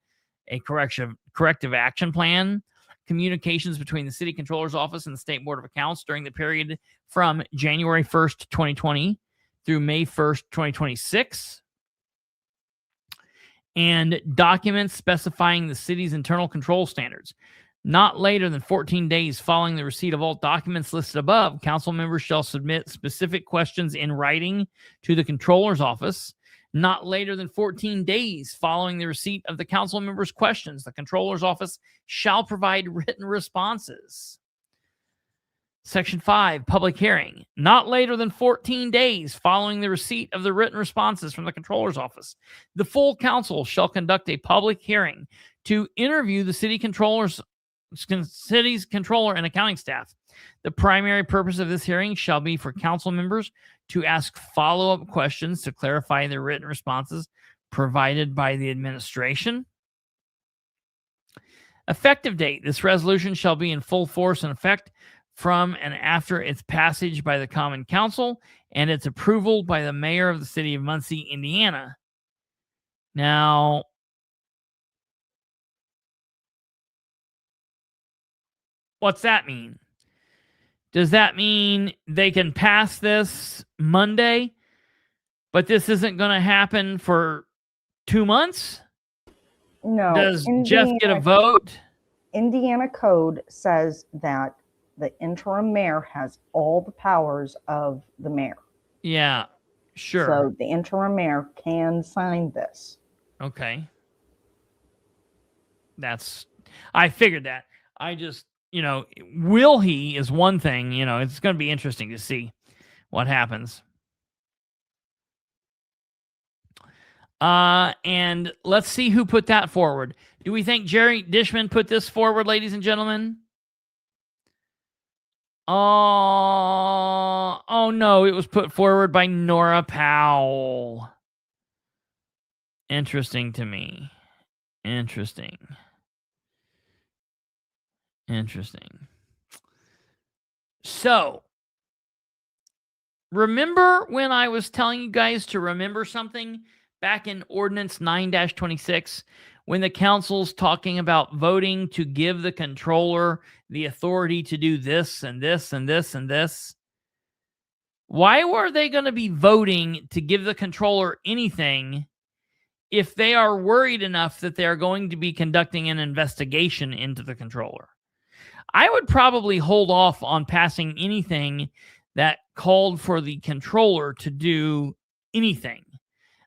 a corrective action plan, communications between the city controller's office and the State Board of Accounts during the period from January 1st, 2020 through May 1st, 2026. And documents specifying the city's internal control standards. Not later than 14 days following the receipt of all documents listed above, council members shall submit specific questions in writing to the controller's office. Not later than 14 days following the receipt of the council members' questions, the controller's office shall provide written responses. Section 5, public hearing. Not later than 14 days following the receipt of the written responses from the controller's office, the full council shall conduct a public hearing to interview the city's controller and accounting staff. The primary purpose of this hearing shall be for council members to ask follow-up questions to clarify the written responses provided by the administration. Effective date. This resolution shall be in full force and effect from and after its passage by the Common Council and its approval by the mayor of the city of Muncie, Indiana. Now, what's that mean? Does that mean they can pass this Monday, but this isn't going to happen for 2 months? No. Does Jeff get a vote? Indiana code says that the interim mayor has all the powers of the mayor. Yeah, sure. So the interim mayor can sign this. Okay. I figured that. I just, will he is one thing, it's going to be interesting to see what happens. And let's see who put that forward. Do we think Jerry Dishman put this forward, ladies and gentlemen? Oh no, it was put forward by Nora Powell. Interesting to me. Interesting. So, remember when I was telling you guys to remember something back in Ordinance 9-26 when the council's talking about voting to give the controller the authority to do this and this and this and this? Why were they going to be voting to give the controller anything if they are worried enough that they are going to be conducting an investigation into the controller? I would probably hold off on passing anything that called for the controller to do anything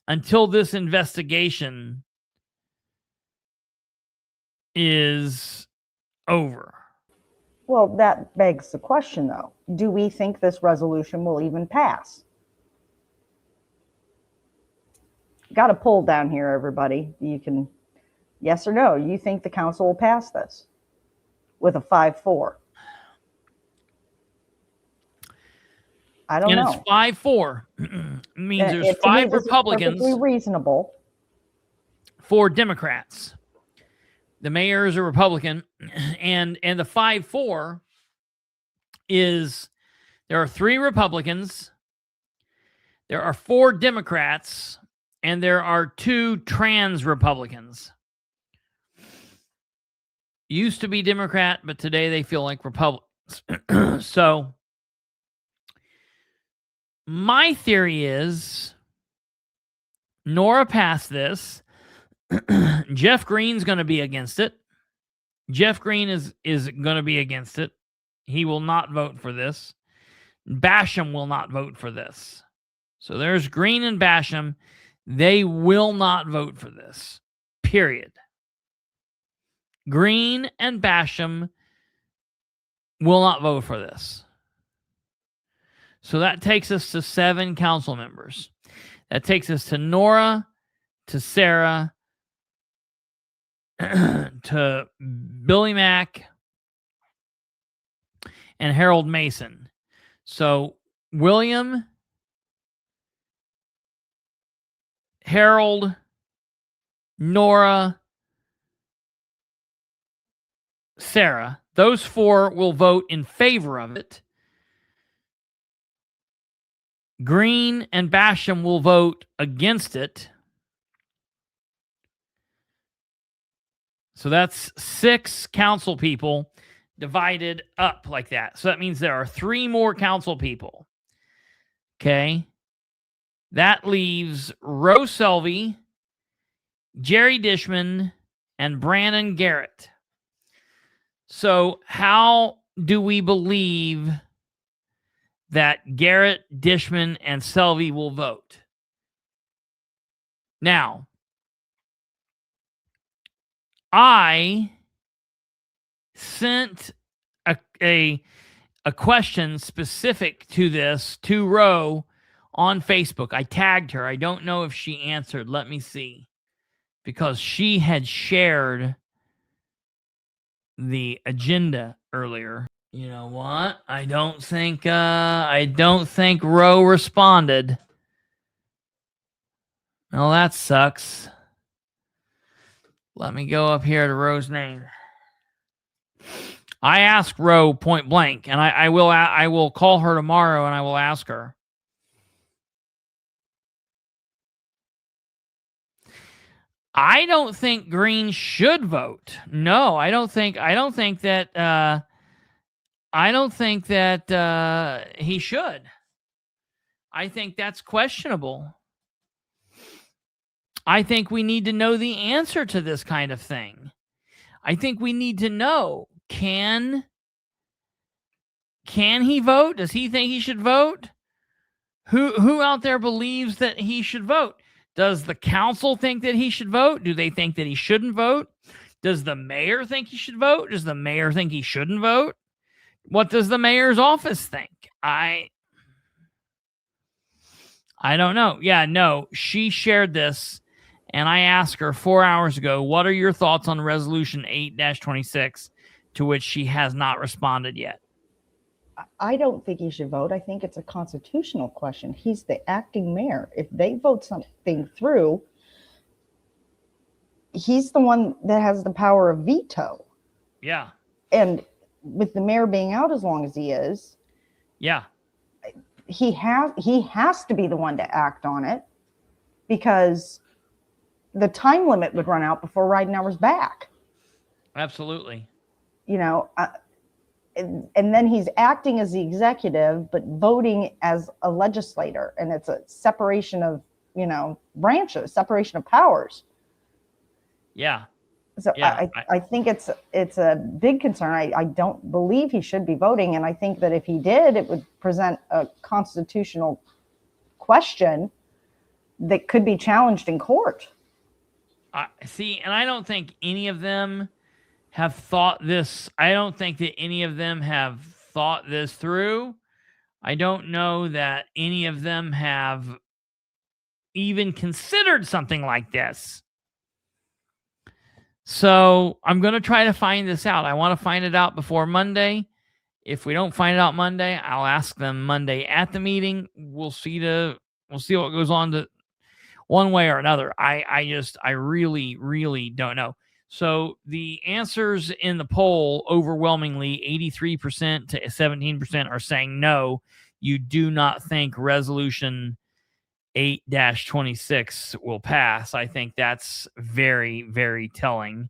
until this investigation is over. Well, that begs the question, though. Do we think this resolution will even pass? Got a poll down here, everybody. You can, yes or no, you think the council will pass this with a 5-4? I don't know. And it's 5-4. Means there's 5 Republicans. Perfectly reasonable. 4 Democrats. The mayor is a Republican, and the 5-4 is there are 3 Republicans, there are 4 Democrats, and there are 2 trans Republicans. Used to be Democrat, but today they feel like Republicans. So my theory is Nora passed this. Jeff Green's going to be against it. Jeff Green is going to be against it. He will not vote for this. Basham will not vote for this. So there's Green and Basham. They will not vote for this. Period. Green and Basham will not vote for this. So that takes us to 7 council members. That takes us to Nora, to Sarah, to Billy Mack, and Harold Mason. So William, Harold, Nora, Sarah, those 4 will vote in favor of it. Green and Basham will vote against it. So that's 6 council people divided up like that. So that means there are 3 more council people. Okay. That leaves Roe Selvey, Jerry Dishman, and Brandon Garrett. So how do we believe that Garrett, Dishman, and Selvey will vote? Now, I sent a question specific to this to Roe on Facebook. I tagged her. I don't know if she answered. Let me see. Because she had shared the agenda earlier. You know what? I don't think Roe responded. Well, that sucks. Let me go up here to Roe's name. I asked Roe point blank, and I will call her tomorrow and I will ask her. I don't think Green should vote. No, I don't think that he should. I think that's questionable. I think we need to know the answer to this kind of thing. I think we need to know, can he vote? Does he think he should vote? Who out there believes that he should vote? Does the council think that he should vote? Do they think that he shouldn't vote? Does the mayor think he should vote? Does the mayor think he shouldn't vote? What does the mayor's office think? I don't know. Yeah, no, she shared this, and I asked her 4 hours ago, what are your thoughts on Resolution 8-26, to which she has not responded yet. I don't think he should vote. I think it's a constitutional question. He's the acting mayor. If they vote something through, he's the one that has the power of veto. Yeah. And with the mayor being out as long as he is, yeah, he has to be the one to act on it, because the time limit would run out before Ridenour's back. Absolutely. You know, and then he's acting as the executive, but voting as a legislator. And it's a separation of, branches, separation of powers. Yeah. So yeah, I think it's a big concern. I don't believe he should be voting. And I think that if he did, it would present a constitutional question that could be challenged in court. See, and I don't think any of them have thought this. I don't think that any of them have thought this through. I don't know that any of them have even considered something like this. So I'm going to try to find this out. I want to find it out before Monday. If we don't find it out Monday, I'll ask them Monday at the meeting. We'll see what goes on to one way or another. I really, really don't know. So the answers in the poll, overwhelmingly 83% to 17% are saying no, you do not think Resolution 8-26 will pass. I think that's very, very telling.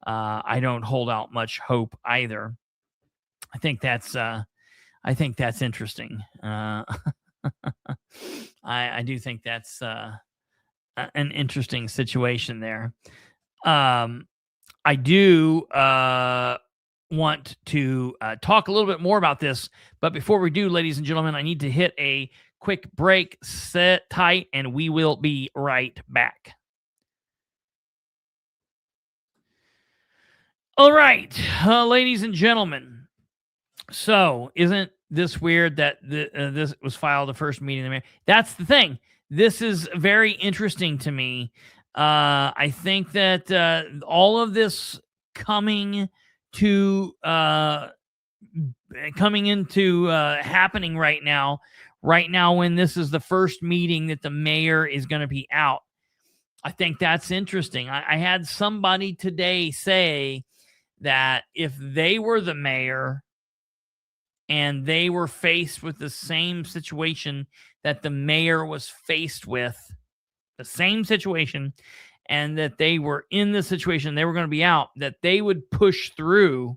I don't hold out much hope either. I think that's interesting. I do think that's an interesting situation there. I do want to talk a little bit more about this, but before we do, ladies and gentlemen, I need to hit a quick break. Sit tight, and we will be right back. All right, ladies and gentlemen. So, isn't this weird that this was filed the first meeting of the mayor? That's the thing. This is very interesting to me. I think that all of this coming into happening right now when this is the first meeting that the mayor is going to be out, I think that's interesting. I had somebody today say that if they were the mayor and they were faced with the same situation that the mayor was faced with, the same situation, and that they were in the situation, they were going to be out, that they would push through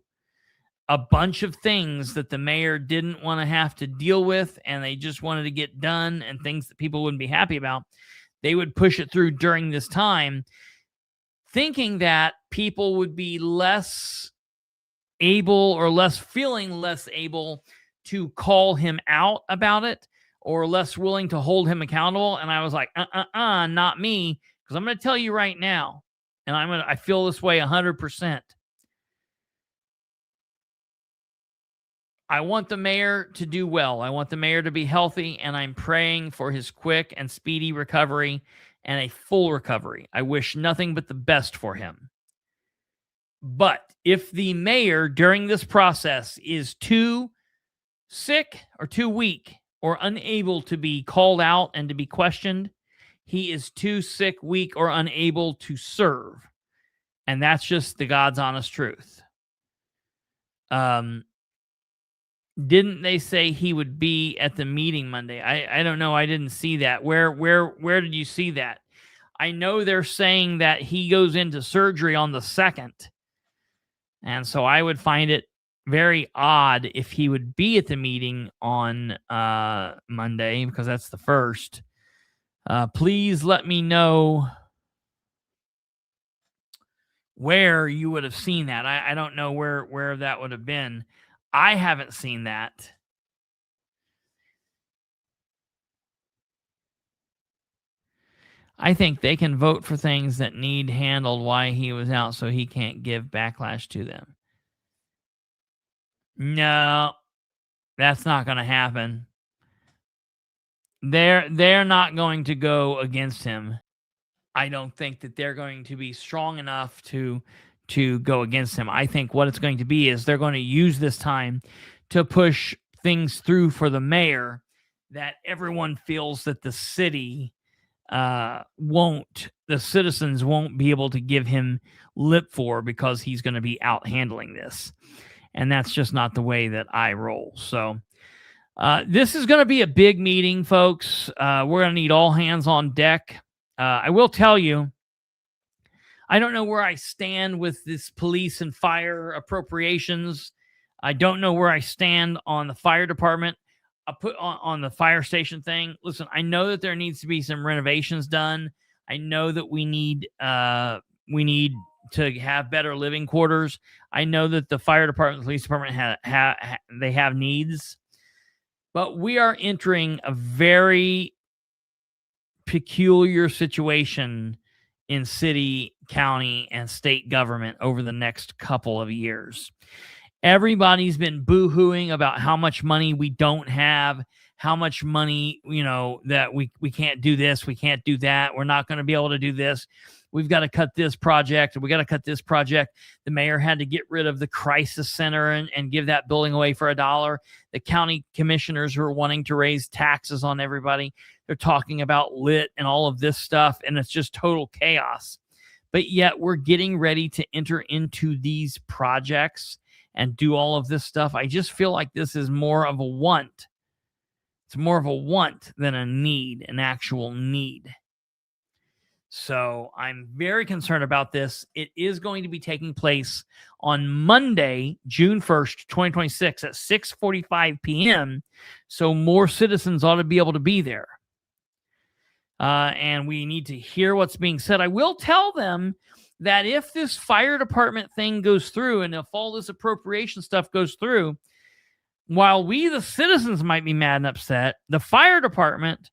a bunch of things that the mayor didn't want to have to deal with, and they just wanted to get done, and things that people wouldn't be happy about, they would push it through during this time, thinking that people would be less able or feeling less able to call him out about it, or less willing to hold him accountable. And I was like, not me, because I'm going to tell you right now, and I feel this way 100%. I want the mayor to do well. I want the mayor to be healthy, and I'm praying for his quick and speedy recovery and a full recovery. I wish nothing but the best for him. But if the mayor during this process is too sick or too weak or unable to be called out and to be questioned, he is too sick, weak, or unable to serve. And that's just the God's honest truth. Didn't they say he would be at the meeting Monday? I don't know. I didn't see that. Where did you see that? I know they're saying that he goes into surgery on the 2nd. And so I would find it very odd if he would be at the meeting on Monday, because that's the 1st. Please let me know where you would have seen that. I don't know where that would have been. I haven't seen that. I think they can vote for things that need handled while he was out, so he can't give backlash to them. No, that's not going to happen. They're not going to go against him. I don't think that they're going to be strong enough to go against him. I think what it's going to be is they're going to use this time to push things through for the mayor that everyone feels that the city the citizens won't be able to give him lip for, because he's going to be out handling this. And that's just not the way that I roll. So this is going to be a big meeting, folks. We're going to need all hands on deck. I will tell you, I don't know where I stand with this police and fire appropriations. I don't know where I stand on the fire department. I put on the fire station thing. Listen, I know that there needs to be some renovations done. I know that we need to have better living quarters. I know that the fire department, the police department they have needs, but we are entering a very peculiar situation in city, county, and state government over the next couple of years. Everybody's been boo-hooing about how much money we don't have, how much money, that we can't do this, we can't do that, we're not going to be able to do this. We've got to cut this project, we got to cut this project. The mayor had to get rid of the crisis center and give that building away for $1. The county commissioners who are wanting to raise taxes on everybody, they're talking about lit and all of this stuff, and it's just total chaos. But yet we're getting ready to enter into these projects and do all of this stuff. I just feel like this is more of a want. It's more of a want than a need, an actual need. So I'm very concerned about this. It is going to be taking place on Monday, June 1st, 2026 at 6:45 p.m. So more citizens ought to be able to be there. And we need to hear what's being said. I will tell them that if this fire department thing goes through, and if all this appropriation stuff goes through, while we, the citizens, might be mad and upset, the fire department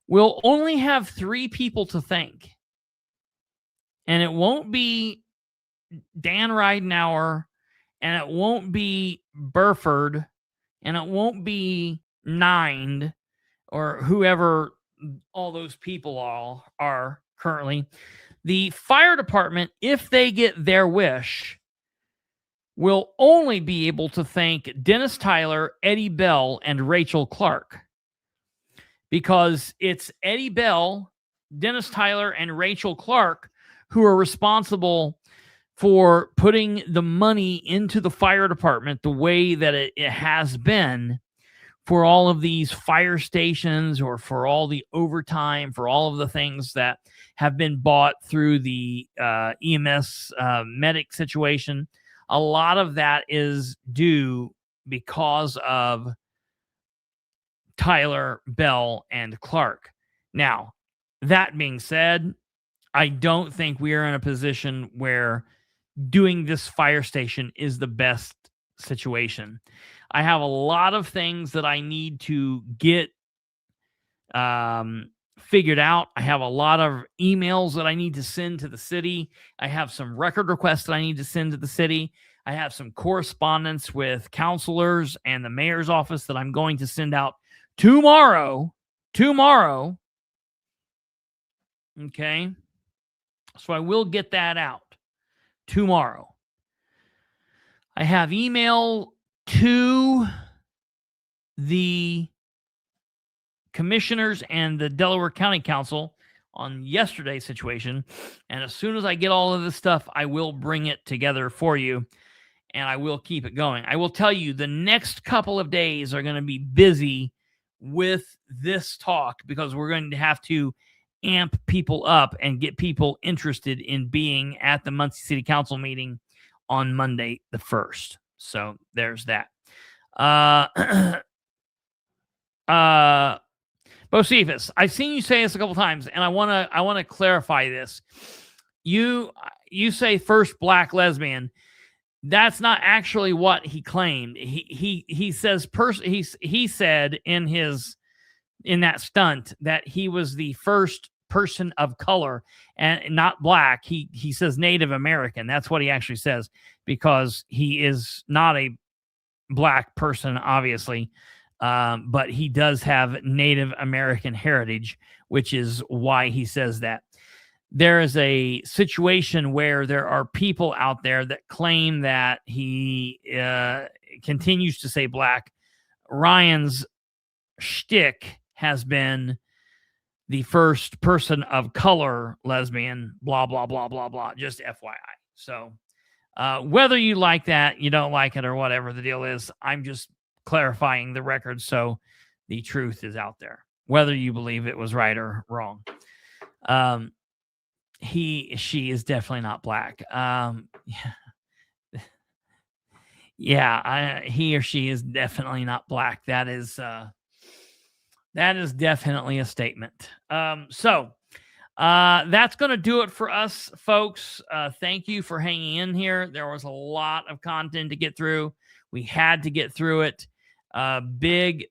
will only have 3 people to thank. And it won't be Dan Ridenour, and it won't be Burford, and it won't be Nine, or whoever all those people are currently. The fire department, if they get their wish, will only be able to thank Dennis Tyler, Eddie Bell, and Rachel Clark. Because it's Eddie Bell, Dennis Tyler, and Rachel Clark who are responsible for putting the money into the fire department the way that it has been for all of these fire stations, or for all the overtime, for all of the things that have been bought through the EMS medic situation. a lot of that is due because of Tyler, Bell, and Clark. Now, that being said, I don't think we are in a position where doing this fire station is the best situation. I have a lot of things that I need to get figured out. I have a lot of emails that I need to send to the city. I have some record requests that I need to send to the city. I have some correspondence with counselors and the mayor's office that I'm going to send out tomorrow. Okay. So I will get that out tomorrow. I have email to the commissioners and the Delaware County Council on yesterday's situation. And as soon as I get all of this stuff, I will bring it together for you and I will keep it going. I will tell you the next couple of days are going to be busy with this talk because we're going to have to amp people up and get people interested in being at the Muncie City Council meeting on Monday the 1st. So there's that. Bocephus, I've seen you say this a couple times, and I want to clarify this. You say first black lesbian. That's not actually what he claimed. He says he said in that stunt that he was the first person of color and not black. He says Native American. That's what he actually says because he is not a black person, obviously. But he does have Native American heritage, which is why he says that. There is a situation where there are people out there that claim that he continues to say black. Ryan's shtick has been the first person of color lesbian, blah, blah, blah, blah, blah, just FYI. So whether you like that, you don't like it, or whatever the deal is, I'm just clarifying the record so the truth is out there, whether you believe it was right or wrong. She is definitely not black. He or she is definitely not black. That is definitely a statement. So that's going to do it for us, folks. Thank you for hanging in here. There was a lot of content to get through. We had to get through it. Big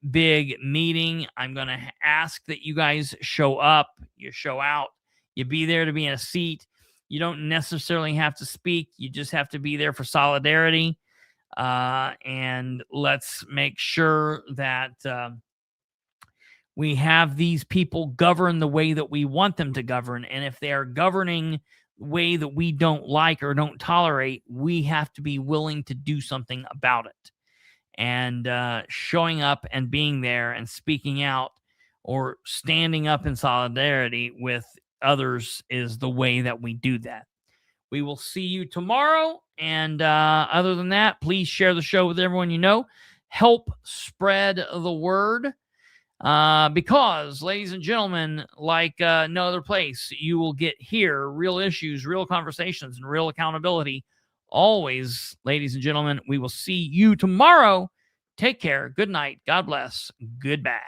meeting. I'm going to ask that you guys show up, you show out, you be there to be in a seat. You don't necessarily have to speak. You just have to be there for solidarity. And let's make sure that we have these people govern the way that we want them to govern. And if they are governing the way that we don't like or don't tolerate, we have to be willing to do something about it. And showing up and being there and speaking out or standing up in solidarity with others is the way that we do that. We will see you tomorrow. And other than that, please share the show with everyone you know. Help spread the word. Because, ladies and gentlemen, like no other place, you will get here real issues, real conversations, and real accountability. Always, ladies and gentlemen, we will see you tomorrow. Take care. Good night. God bless. Goodbye.